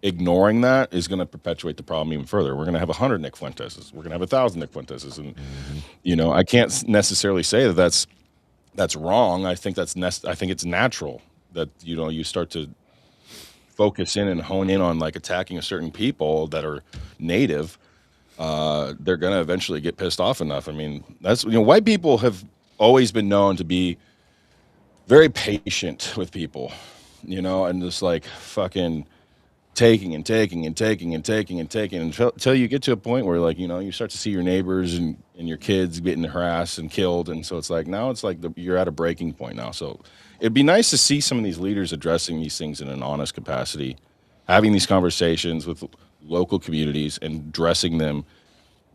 ignoring that is going to perpetuate the problem even further. We're going to have 100 Nick Fuenteses. We're going to have 1,000 Nick Fuenteses, and Hmm. I can't necessarily say that that's wrong. I think I think it's natural that you start to focus in and hone in on like attacking a certain people that are native. They're going to eventually get pissed off enough. I mean, that's white people have always been known to be very patient with people, and just like fucking taking and taking and taking and taking and taking until you get to a point where like you start to see your neighbors and your kids getting harassed and killed, and so it's like now it's like you're at a breaking point now. So it'd be nice to see some of these leaders addressing these things in an honest capacity, having these conversations with local communities and addressing them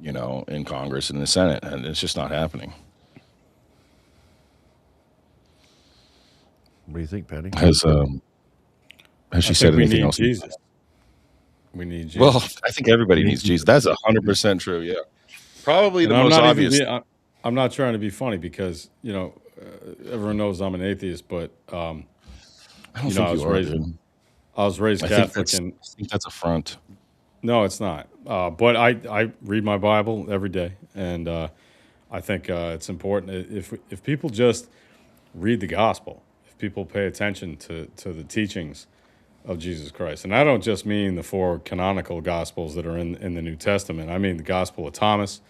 in Congress and the Senate, and it's just not happening. What do you think, Patty? Has I she said think we anything need else? Jesus. We need Well, Jesus. I think everybody We need needs Jesus. Jesus. That's 100% true. Yeah, probably And the I'm most not even obvious. being. I'm not trying to be funny because everyone knows I'm an atheist, but I don't think I you was are, raised dude. I was raised Catholic, and I think that's a front. no, it's not. But I read my Bible every day, and I think it's important if people just read the gospel, if people pay attention to the teachings of Jesus Christ, and I don't just mean the four canonical gospels that are in the New Testament. I mean the Gospel of Thomas,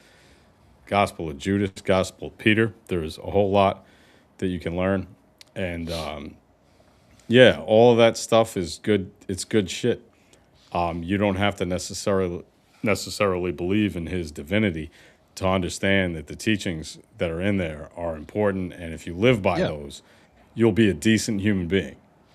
Gospel of Judas, Gospel of Peter. There's a whole lot that you can learn, and yeah, all of that stuff is good. It's good shit. You don't have to necessarily believe in his divinity to understand that the teachings that are in there are important, and if you live by Yeah. those, you'll be a decent human being.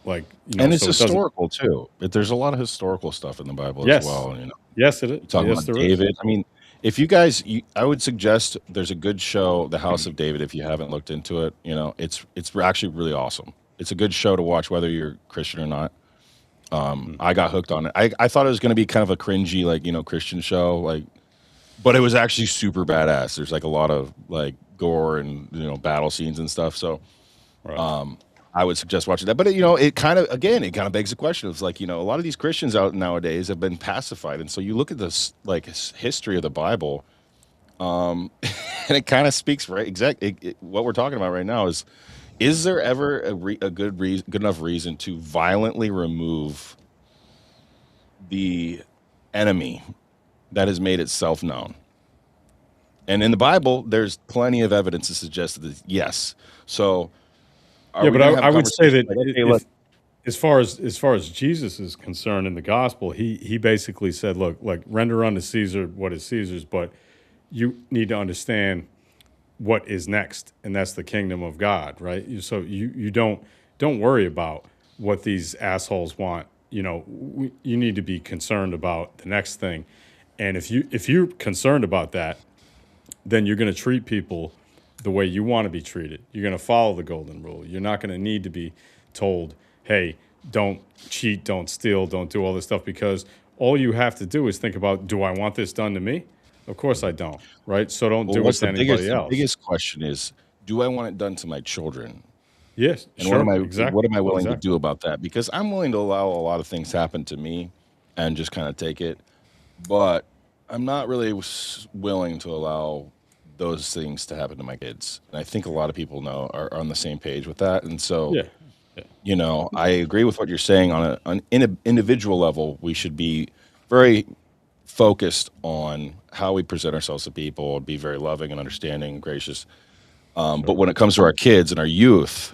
Like, And it's so it doesn't. historical too. There's a lot of historical stuff in the Bible as Yes, well. yes, it is. You talking Yes, about there is. David. I mean, if you guys, I would suggest there's a good show, The House of David. If you haven't looked into it, it's actually really awesome. It's a good show to watch, whether you're Christian or not. Mm. I got hooked on it. I thought it was going to be kind of a cringy, like Christian show, but it was actually super badass. There's like a lot of like gore and battle scenes and stuff. So Right. I would suggest watching that. But it kind of begs the question. It's like a lot of these Christians out nowadays have been pacified, and so you look at this like history of the Bible, and it kind of speaks what we're talking about right now is there ever a good enough reason to violently remove the enemy that has made itself known? And in the Bible, there's plenty of evidence to suggest that yes. So, Yeah, but I would say that okay, as far as Jesus is concerned in the gospel, he basically said, look, like render unto Caesar what is Caesar's, but you need to understand what is next, and that's the kingdom of God, right? So you don't worry about what these assholes want. You need to be concerned about the next thing, and if you're concerned about that, then you're going to treat people the way you want to be treated. You're going to follow the golden rule. You're not going to need to be told, hey, don't cheat, don't steal, don't do all this stuff, because all you have to do is think about, do I want this done to me? Of course I don't, right? So don't do it what's to anybody else. the biggest question is, do I want it done to my children? Yes, And sure, what am I willing to exactly. do about that? Because I'm willing to allow a lot of things happen to me and just kind of take it, but I'm not really willing to allow those things to happen to my kids. And I think a lot of people are on the same page with that. And so, Yeah, yeah. I agree with what you're saying on an individual level. We should be very focused on how we present ourselves to people and be very loving and understanding and gracious. But when it comes to our kids and our youth,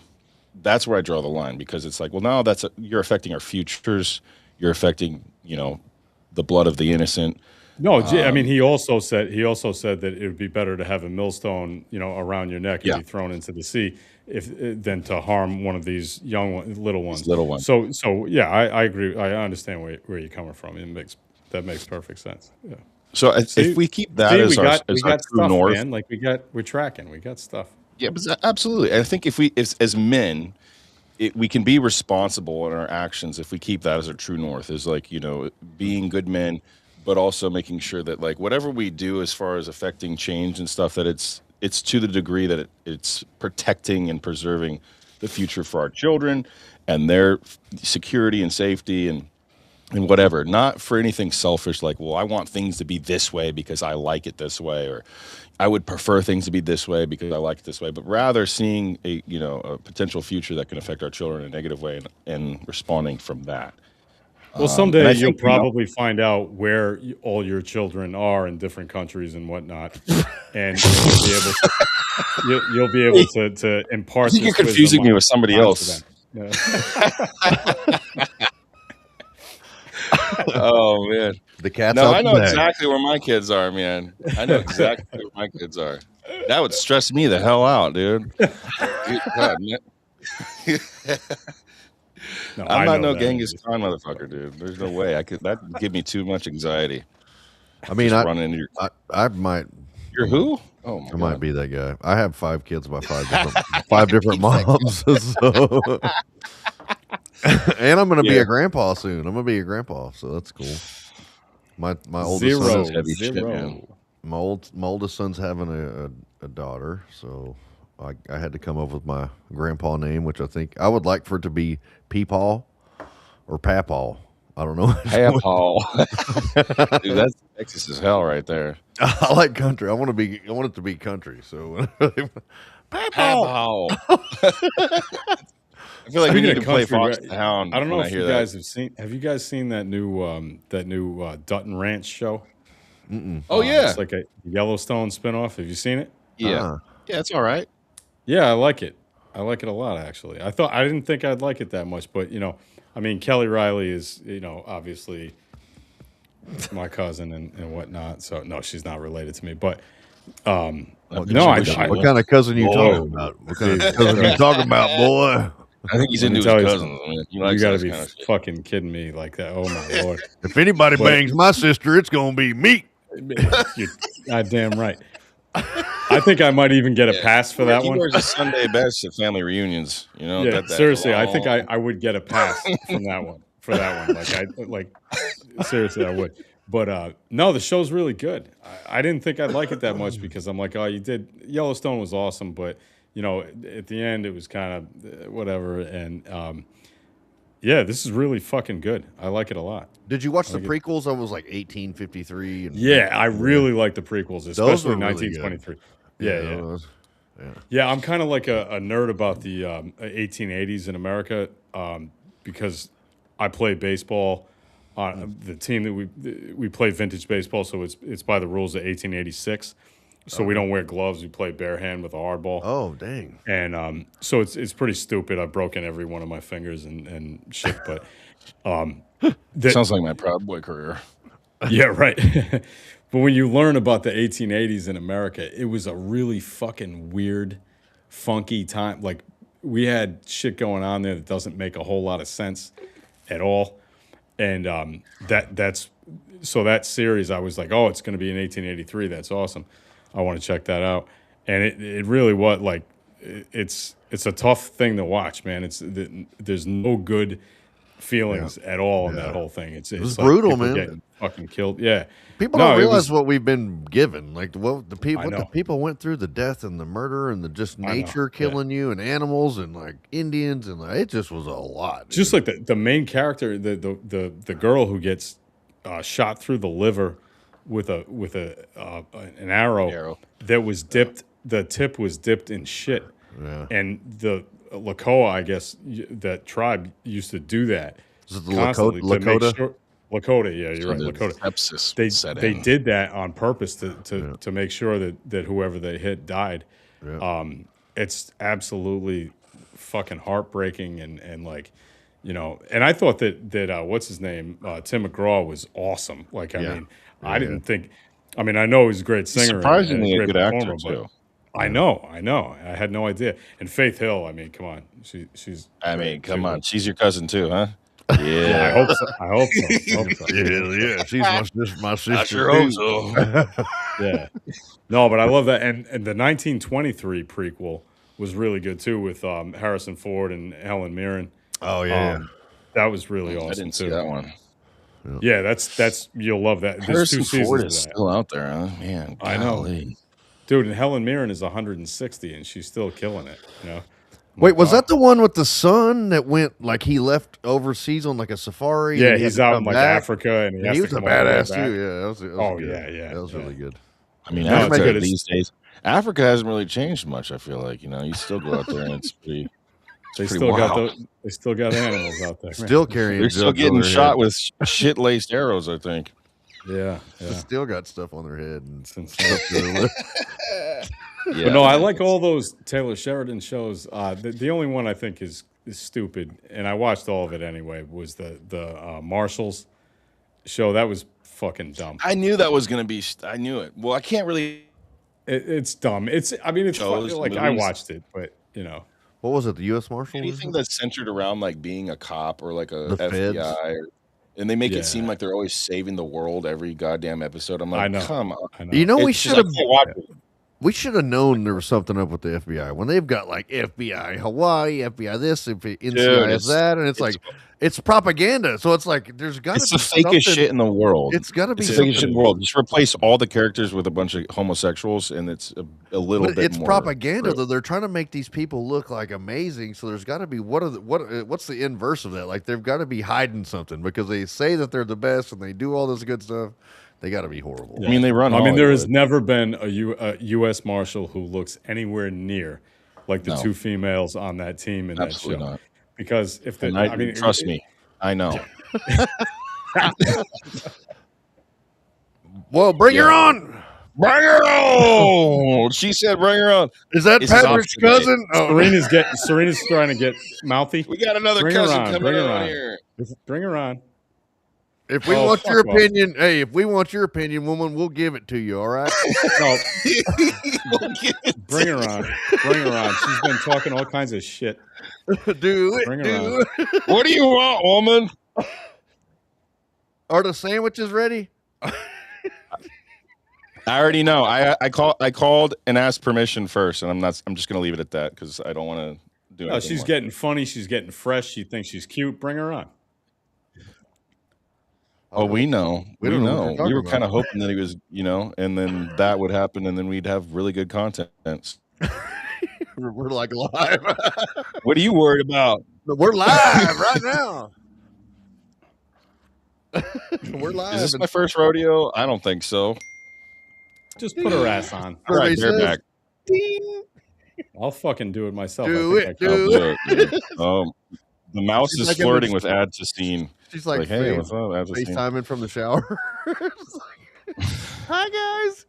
that's where I draw the line, because it's like, well, now you're affecting our futures. You're affecting, the blood of the innocent. No, I mean, he also said that it would be better to have a millstone, around your neck and Yeah, be thrown into the sea than to harm one of these little these ones. little ones. So yeah, I agree. I understand where you're coming from. That makes perfect sense. Yeah. So if we keep that as We our got true stuff, north, man. Like we're tracking. We got stuff. yeah, but absolutely. And I think if as men, we can be responsible in our actions if we keep that as our true north, is like, being good men, but also making sure that like whatever we do as far as affecting change and stuff, that it's to the degree that it's protecting and preserving the future for our children and their security and safety and whatever, not for anything selfish like, well, I want things to be this way because I like it this way, or I would prefer things to be this way because I like it this way, but rather seeing a potential future that can affect our children in a negative way and responding from that. Well, And someday I you'll think, probably find out where all your children are in different countries and whatnot, and you'll be able to I impart think you're this wisdom confusing me with somebody onto else. them. Yeah. Oh man. The cat's No, out I the know bag. exactly where my kids are, man. I know exactly where my kids are. That would stress me the hell out, dude. God, man. No, I'm I not know no that. Genghis Khan motherfucker, dude. There's no way that would give me too much anxiety. I mean, Just running into I might your who? Oh my I might god. be that guy. I have 5 kids by 5 different moms. So and I'm gonna be Yeah. a grandpa soon. I'm gonna be a grandpa, so that's cool. My oldest son Zero, is heavy shit, man. my oldest son's having a daughter, so I had to come up with my grandpa name, which I think I would like for it to be Peepaw or Papaw. I don't know. Hey, Paul. Dude, that's Texas as hell right there. I like country. I want it to be country. So Papaw. Paul. I feel like we Speaking need of to play country, Fox the Hound I don't know when I if hear you that. guys have seen. Have you guys seen that new Dutton Ranch show? Oh yeah. It's like a Yellowstone spinoff. Have you seen it? Yeah. Uh-uh. Yeah, it's all right. Yeah, I like it. I like it a lot, actually. I didn't think I'd like it that much, but I mean, Kelly Riley is obviously my cousin and whatnot. So no, she's not related to me, but I bet no, you I, wish you I What was. kind of cousin you Boy. talking about? What kind of cousin you talking about, boy? I think he's Let me into his tell you cousins. something. I mean, he You likes got to that be kind of shit. fucking kidding me like that. Oh my lord! If anybody But- bangs my sister, it's gonna be me. You're goddamn right. I think I might even get a pass for that He one. wears a Sunday best at family reunions. You know, Yeah, got that seriously, I think long- I would get a pass from that one. For that one, seriously, I would. But no, the show's really good. I didn't think I'd like it that much because I'm like, oh, you did Yellowstone was awesome, but you know, at the end it was kind of whatever. And yeah, this is really fucking good. I like it a lot. Did you watch the prequels? I was like 1853. And Yeah, I really like the prequels, Those were especially really good. 1923. Yeah, yeah. those- Yeah, I'm kind of like a nerd about the 1880s in America because I play baseball on the team that we play vintage baseball, so it's by the rules of 1886. So we don't wear gloves; we play bare hand with a hard ball. Oh, dang. And so it's pretty stupid. I've broken every one of my fingers and shit, but Sounds like my Proud Boy career. yeah, right. But when you learn about the 1880s in America, it was a really fucking weird, funky time. Like we had shit going on there that doesn't make a whole lot of sense at all. And that's so that series, I was like, oh, it's going to be in 1883. That's awesome. I want to check that out. And it really was like it's a tough thing to watch, man. There's no good feelings at all in that whole thing. It's was like brutal, people man. getting fucking killed. Yeah, People No, don't it realize was- what we've been given. Like what the I know. people went through, the death and the murder and the just know, nature yeah. killing you and animals and like Indians and it just was a lot. Just like the main character, the girl who gets shot through the liver with an arrow that was dipped. The tip was dipped in shit, and the Lakoa, I guess that tribe used to do that. Is it the constantly to make Lakota? sure- Lakota, yeah, you're right, the Lakota. sepsis set They in. did that on purpose to make sure that whoever they hit died. It's absolutely fucking heartbreaking and like, you know, and I thought that what's his name, Tim McGraw was awesome. Like, I mean, I didn't think. I mean, I know he's a great singer, Surprisingly and a great good actor performer, too. but I know, I had no idea. And Faith Hill, I mean, come on, she's. I great, mean, come too. on, she's your cousin too, huh? Yeah, I Yeah, hope so. I hope so. Yeah, she's my sister. I sure hope too. so. Yeah. No, but I love that. And the 1923 prequel was really good too with Harrison Ford and Helen Mirren. Oh yeah. That was really awesome I didn't too. see that one. Yeah, that's you'll love that. There's Harrison 2 seasons Ford of is that. still out there, huh? Man, I know. golly. Dude, and Helen Mirren is 160 and she's still killing it, you know. Wait, was that the one with the son that went like he left overseas on like a safari? Yeah, and he had he's to out come in like back? Africa and And has he to was a come all the way badass back. too. Yeah, that was Oh, good. yeah, that was yeah. really good. I mean, No, it's Africa good. It's- these days, Africa hasn't really changed much. I feel like, you know, you still go out there and it's pretty. They pretty still got wild. they still got animals out there. Still carrying. They're still jugs on getting their shot head. with shit laced arrows. I think. Yeah, yeah. Still got stuff on their head and It's insane. stuff. Yeah, But no, I man, like it's- all those Taylor Sheridan shows. The only one I think is stupid, and I watched all of it anyway, was the Marshalls show. That was fucking dumb. I knew that was gonna be. I knew it. Well, I can't really. It's dumb. I mean, it's fun. Shows, Like I movies. watched it, but you know, What was it? The U.S. Marshals? Anything that's centered around like being a cop or like a The feds. FBI, and they make Yeah. it seem like they're always saving the world every goddamn episode. I'm like, I know. come on. I know. You know, we It's just, should I have can't watch it. we should have known there was something up with the FBI when they've got like FBI Hawaii, FBI this, NCIS it's- that, and it's like it's propaganda. So it's like there's got to It's be the fakest something- shit in the world. It's got to be It's the fakest shit in something. the world. Just replace all the characters with a bunch of homosexuals, and it's a little But bit it's more propaganda true. though. They're trying to make these people look like amazing. So there's got to be what's the inverse of that? Like they've got to be hiding something because they say that they're the best and they do all this good stuff. They got to be horrible. I mean, they run. I mean, there has Hollywood. never been a U.S. Marshal who looks anywhere near like the No. 2 females on that team in Absolutely that show. not. Because if the, And I mean, trust me, I know. Well, bring her on. Bring her on. She said, "Bring her on." Is that This is Patrick's off today. cousin? Oh, Serena's trying to get mouthy. We got another Bring her cousin on, coming bring her on on. here. Bring her on. If we Oh, want your fuck off. opinion, hey, if we want your opinion, woman, we'll give it to you. All right. No, We'll get it. bring her on. Bring her on. She's been talking all kinds of shit. Do it. Bring her Do on. it. What do you want, woman? Are the sandwiches ready? I already know. I called and asked permission first, and I'm just gonna leave it at that because I don't want to do No, anything she's more. getting funny. She's getting fresh. She thinks she's cute. Bring her on. Oh, we know. We We don't know what know. you're We talking were about. kind of hoping that he was, and then that would happen, and then we'd have really good content. We're like live. What are you worried about? We're live right now. We're live. Is this my first rodeo? I don't think so. Just put her ass on. All right, Survey bareback. Ding. I'll fucking do it myself. Do I think it, I can. do I'll do it. The mouse She's is like in the- flirting with add to scene. She's like, Hey, what's up? Add to scene. FaceTiming from the shower. It's like, hi guys.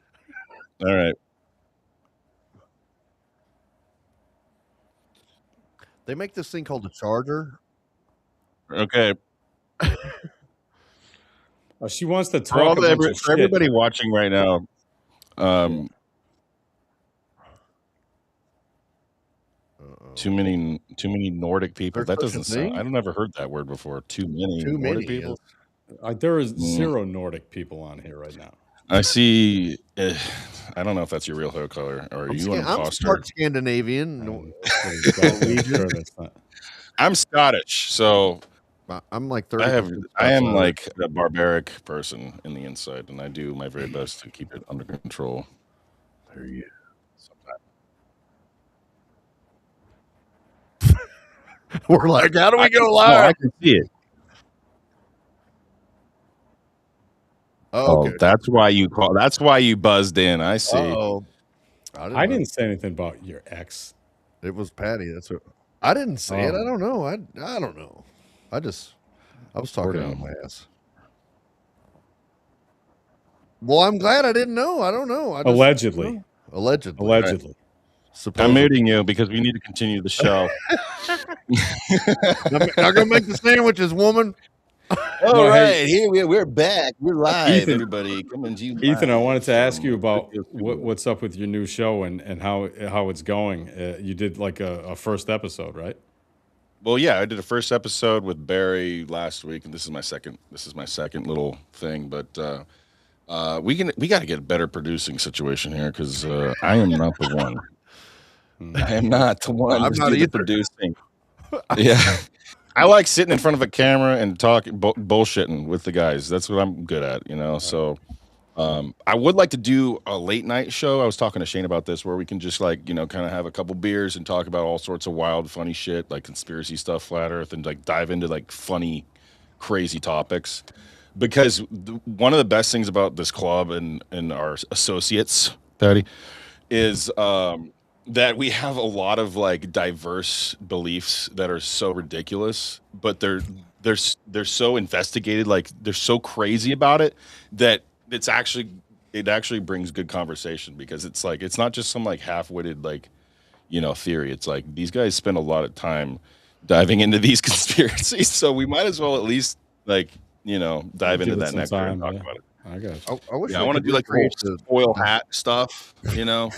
All right. They make this thing called a charger. Okay. She wants to For, all talk the, about for everybody watching right now, too many Nordic people. There's That such a doesn't sound. thing? I've never heard that word before. Too many Too Nordic many. people. There is zero Nordic people on here right now. I see. I don't know if that's your real hair color or are you an I'm imposter. part Scandinavian. Sure that's not. I'm Scottish, so I'm like 30. I am like a barbaric person in the inside, and I do my very best to keep it under control. There you go. We're like, how do we go No, live? I can see it. Oh, okay. That's why you call. That's why you buzzed in. I see. Oh, I didn't say anything about your ex. It was Patty. That's what I didn't say it. I don't know. I don't know. I was talking out of my ass. Well, I'm glad I didn't know. I don't know. Allegedly. Allegedly. Allegedly. I'm muting you because we need to continue the show. I'm gonna make the sandwiches, woman. All right, hey, here we're back. We're live, Ethan. everybody. Coming to you. Ethan, I live wanted to ask you from about Tokyo Studio. what's up with your new show and how it's going. You did like a first episode, right? Well, yeah, I did a first episode with Barry last week, and this is my second. This is my second little thing, but we got to get a better producing situation here because I am not the one. I am not the one. I'm to not do the either. producing. Yeah. I like sitting in front of a camera and talking bullshitting with the guys. That's what I'm good at, So I would like to do a late night show. I was talking to Shane about this, where we can just kind of have a couple beers and talk about all sorts of wild, funny shit, like conspiracy stuff, flat Earth, and like dive into like funny, crazy topics. Because one of the best things about this club and our associates, Patty, is that we have a lot of like diverse beliefs that are so ridiculous, but they're so investigated, like they're so crazy about it that it actually brings good conversation, because it's like it's not just some like half-witted theory. It's like these guys spend a lot of time diving into these conspiracies, so we might as well at least dive into that nectar and talk about it. I got you. I wish I want to do like create the foil hat stuff, I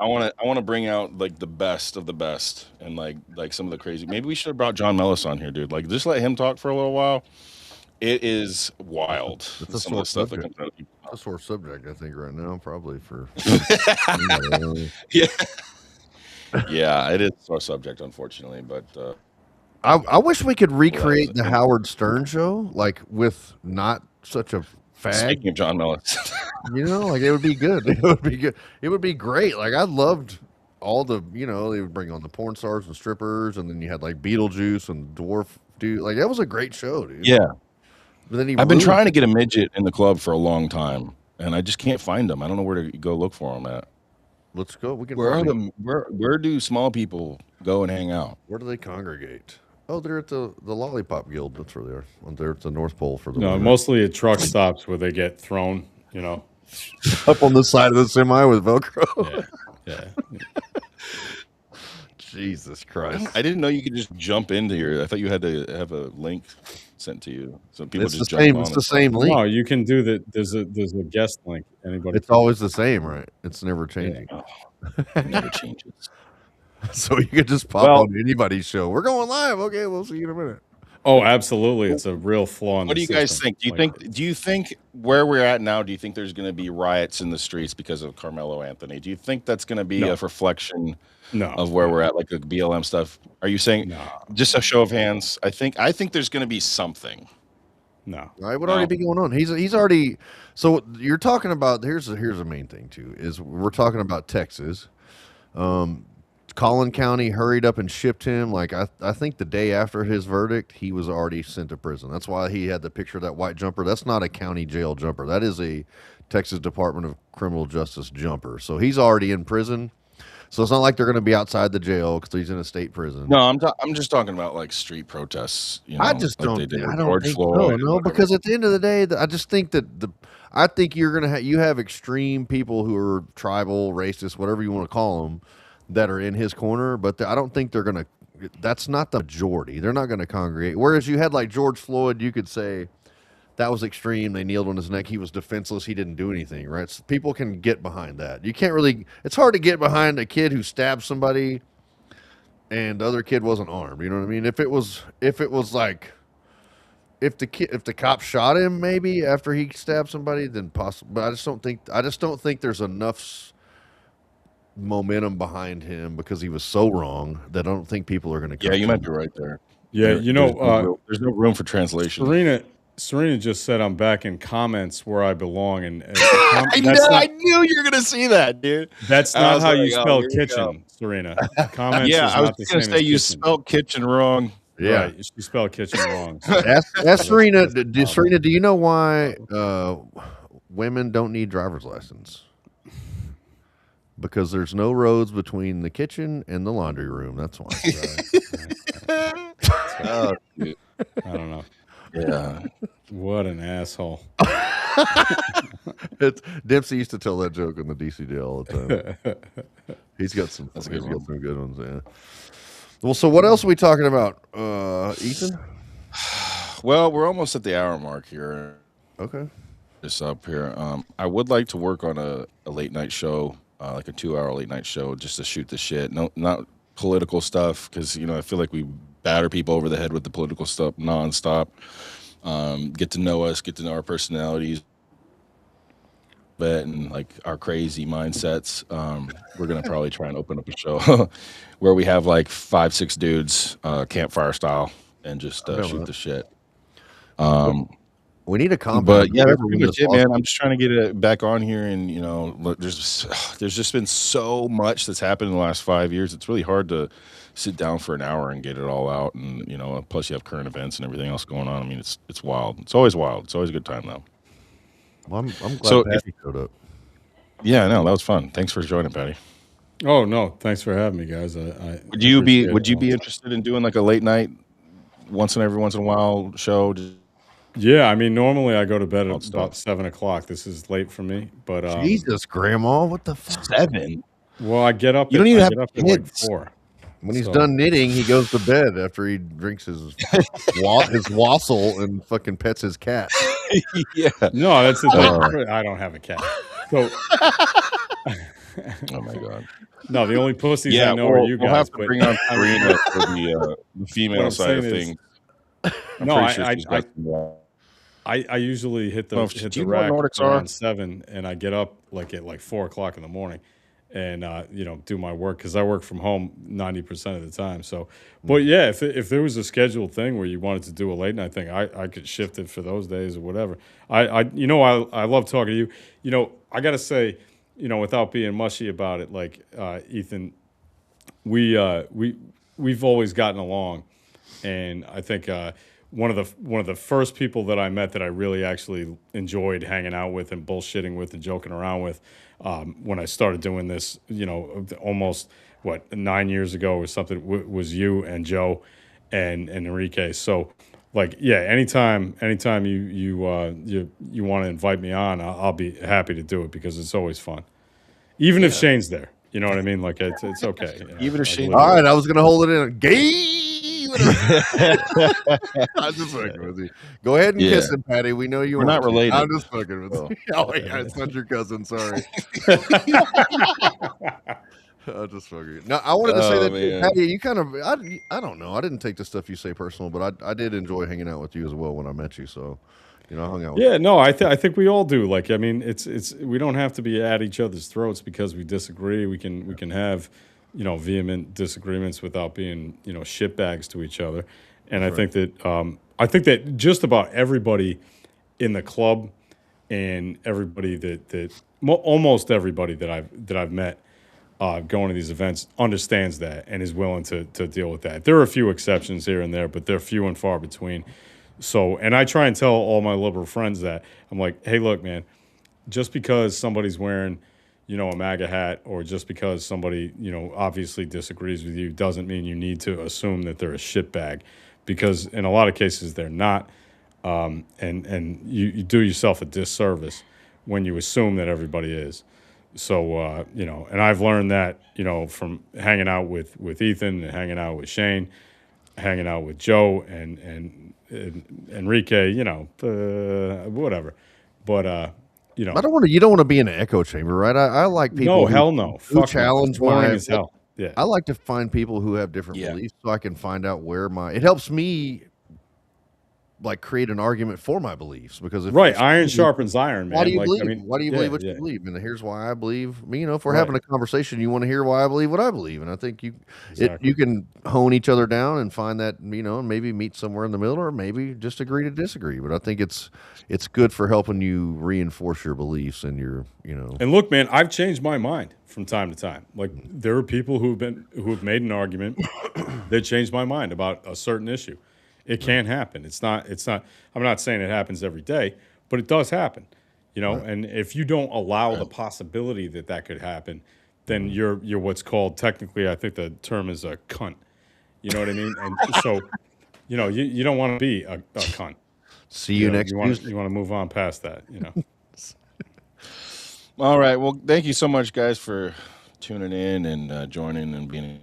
want to bring out like the best of the best and like some of the crazy. Maybe we should have brought John Mellis on here, dude. Like just let him talk for a little while. It is wild. It's a Some of the sore stuff that subject. comes out of people. a sore subject, I think, right now, probably for. Yeah, yeah, it is a sore subject, unfortunately, but I wish we could recreate the Howard Stern show, like with not such a fag. speaking of John Mellis, Like it would be good. It would be good. It would be great. Like I loved all the, they would bring on the porn stars and strippers, and then you had like Beetlejuice and Dwarf dude. Like that was a great show, dude. yeah, But then I've been trying to get a midget in the club for a long time, and I just can't find them. I don't know where to go look for them at. Let's go. We can. Where do small people go and hang out? Where do they congregate? Oh, they're at the Lollipop Guild. That's where they are. They're at the North Pole for the No, winter. mostly at truck stops where they get thrown. Up on the side of the semi with Velcro. Yeah. Jesus Christ. I didn't know you could just jump into here. I thought you had to have a link sent to you, so people It's the just jump same. on It's and the stuff. same link. No, you can do that. There's a guest link. Anybody It's can. always the same, right? It's never changing. Oh, it never changes. So you could just pop Well, on anybody's show. We're going live. Okay, we'll see you in a minute. Oh, absolutely. It's a real flaw in what the do you guys system. think? Do you think where we're at now? Do you think there's going to be riots in the streets because of Carmelo Anthony? Do you think that's going to be a No, reflection no, of where we're at, like the BLM stuff? Are you saying no, just a show of hands? I think there's going to be something. no. Right, would already No, be going on. He's already. So you're talking about. Here's the main thing too. Is we're talking about Texas. Um, Collin County hurried up and shipped him. Like I think the day after his verdict, he was already sent to prison. That's why he had the picture of that white jumper. That's not a county jail jumper. That is a Texas Department of Criminal Justice jumper. So he's already in prison. So it's not like they're going to be outside the jail because he's in a state prison. no, I'm just talking about like street protests. I just like don't. they did I with don't George think Floyd and no, whatever. because at the end of the day, I just think that I think you're gonna you have extreme people who are tribal, racist, whatever you want to call them, that are in his corner. But I don't think they're gonna. That's not the majority. They're not gonna congregate. Whereas you had like George Floyd, you could say that was extreme. They kneeled on his neck. He was defenseless. He didn't do anything. Right? So people can get behind that. You can't really. It's hard to get behind a kid who stabbed somebody and the other kid wasn't armed. You know what I mean? If it was like if the cop shot him maybe after he stabbed somebody, then possible. But I just don't think there's enough momentum behind him because he was so wrong that I don't think people are going to Yeah, come. you might be right there. Yeah, There's no room for translation. Serena just said I'm back in comments where I belong, and I knew you were gonna see that, dude. That's I not was how like, you oh, spell here we go. kitchen, Serena. Comments Yeah, is I was not the gonna same say as you kitchen. spelled kitchen wrong. Yeah. Right, you spelled kitchen wrong. So Ask Serena. that's the problem. Serena, do you know why women don't need driver's license? Because there's no roads between the kitchen and the laundry room. That's why. Oh, dude. I don't know. Yeah. What an asshole. Dempsey used to tell that joke on the DCD all the time. He's got some. That's a He's good got one. some good ones. Yeah. Well, so what else are we talking about, Ethan? Well, we're almost at the hour mark here. Okay. This up here. I would like to work on a late night show, like a 2-hour late night show, just to shoot the shit. No, not political stuff, because I feel like we batter people over the head with the political stuff nonstop. Get to know us, get to know our personalities, and like our crazy mindsets. We're gonna probably try and open up a show where we have like 5-6 dudes, campfire style, and just shoot the shit. We need a compound. But yeah, that's Whoever pretty much this it, man. I'm just trying to get it back on here, and look, there's just been so much that's happened in the last 5 years. It's really hard to sit down for an hour and get it all out, and plus you have current events and everything else going on. I mean, it's wild. It's always wild. It's always a good time though. Well, I'm glad So Patty showed up. Yeah, no, that was fun. Thanks for joining, Patty. Oh no, thanks for having me, guys. Would you be interested in doing like a late night, every once in a while show? Yeah, I mean, normally I go to bed at Wild about stuff. 7 o'clock. This is late for me, but Jesus, Grandma, what the fuck? 7. well, I get up. You don't even I have get up at like kids. 4. When he's So- done knitting, he goes to bed after he drinks his wassail and fucking pets his cat. Yeah. No, that's the thing. I don't have a cat. So Oh my god. no, the only pussies Yeah, I know are you guys. we'll have to but- bring on Serena for the What female I'm side of saying is- things. I'm No, pretty sure she's got some- I usually hit the Well, hit do the you know what rack Nordics are? around 7, and I get up at 4 o'clock in the morning, and do my work because I work from home 90% of the time. So, but yeah, if there was a scheduled thing where you wanted to do a late night thing, I could shift it for those days or whatever. I love talking to you. I gotta say, without being mushy about it, like Ethan, we've always gotten along, and I think one of the first people that I met that I really actually enjoyed hanging out with and bullshitting with and joking around with when I started doing this, almost 9 years ago or something, was you and Joe and Enrique. So, like, yeah, anytime you want to invite me on, I'll be happy to do it because it's always fun, even if Shane's there. You know what I mean? Like it's okay. Even if Shane- All right, I was gonna hold it in. Gay. I'm just fucking with you. Go ahead and Yeah. kiss him, Patty. We know you We're want not to. related. I'm just fucking with Oh. you. Oh, yeah, it's not your cousin. Sorry. I just fucking. No, I wanted to say Oh, that too, man. Patty. You kind of, I don't know. I didn't take the stuff you say personal, but I did enjoy hanging out with you as well when I met you. So, I hung out with Yeah, no, I think we all do. Like, I mean, it's we don't have to be at each other's throats because we disagree. We can have, vehement disagreements without being, shitbags to each other. And I think that just about everybody in the club and everybody almost everybody that I've met going to these events understands that and is willing to deal with that. There are a few exceptions here and there, but they're few and far between. So, and I try and tell all my liberal friends that I'm like, hey, look, man, just because somebody's wearing, a MAGA hat, or just because somebody, obviously disagrees with you, doesn't mean you need to assume that they're a shitbag, because in a lot of cases they're not. And you do yourself a disservice when you assume that everybody is. So, and I've learned that, from hanging out with Ethan and hanging out with Shane, hanging out with Joe and Enrique, whatever. But, I don't want to. You don't want to be in an echo chamber, right? I like people. no, hell no. Who Fuck no. challenge It's boring my. as hell. Yeah. I like to find people who have different Yeah. beliefs, so I can find out where it helps me, like, create an argument for my beliefs, because Right. Iron sharpens iron, man. why do you Like, believe? I mean, Why do you believe what yeah. you believe? And here's why I believe. If we're Right. having a conversation, you want to hear why I believe what I believe, and I think Exactly. you can hone each other down and find that, and maybe meet somewhere in the middle, or maybe just agree to disagree. But I think it's good for helping you reinforce your beliefs and your. And look, man, I've changed my mind from time to time. Like, there are people who have made an argument that changed my mind about a certain issue. It can happen. It's not. I'm not saying it happens every day, but it does happen. And if you don't allow the possibility that could happen, then you're what's called, technically, I think the term is a cunt. You know what I mean? And so, you don't want to be a cunt. See you next Tuesday. You want to move on past that. All right. Well, thank you so much, guys, for tuning in and joining and being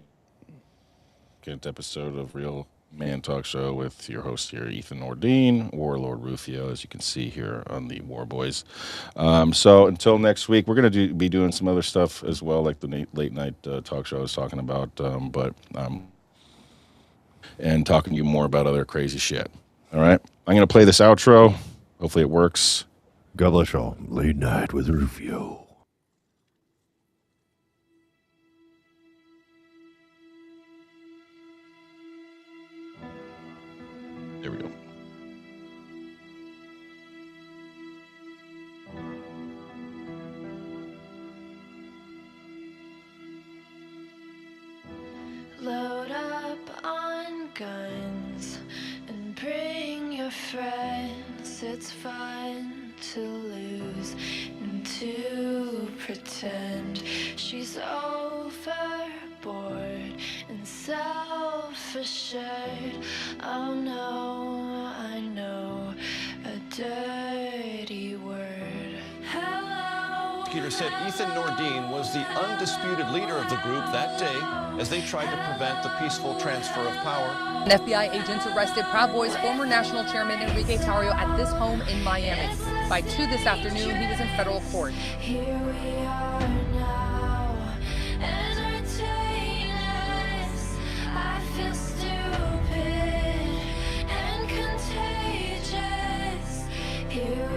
a episode of Real Man Talk Show with your host here, Ethan Nordine, Warlord Rufio, as you can see here on the War Boys. So until next week, we're going to be doing some other stuff as well, like the late night talk show I was talking about, and talking to you more about other crazy shit. All right. I'm going to play this outro. Hopefully it works. God bless y'all. Late night with Rufio. There we go. Load up on guns and bring your friends. It's fun to lose and to pretend she's overboard and self-assured. Oh no, I know a dirty word. Hello. Prosecutor said Ethan Nordine was the undisputed leader of the group that day as they tried to prevent the peaceful transfer of power. An FBI agent arrested Proud Boys former national chairman Enrique Tarrio at this home in Miami. By 2 this afternoon, he was in federal court. Here we are now, entertainers. I feel stupid and contagious. Here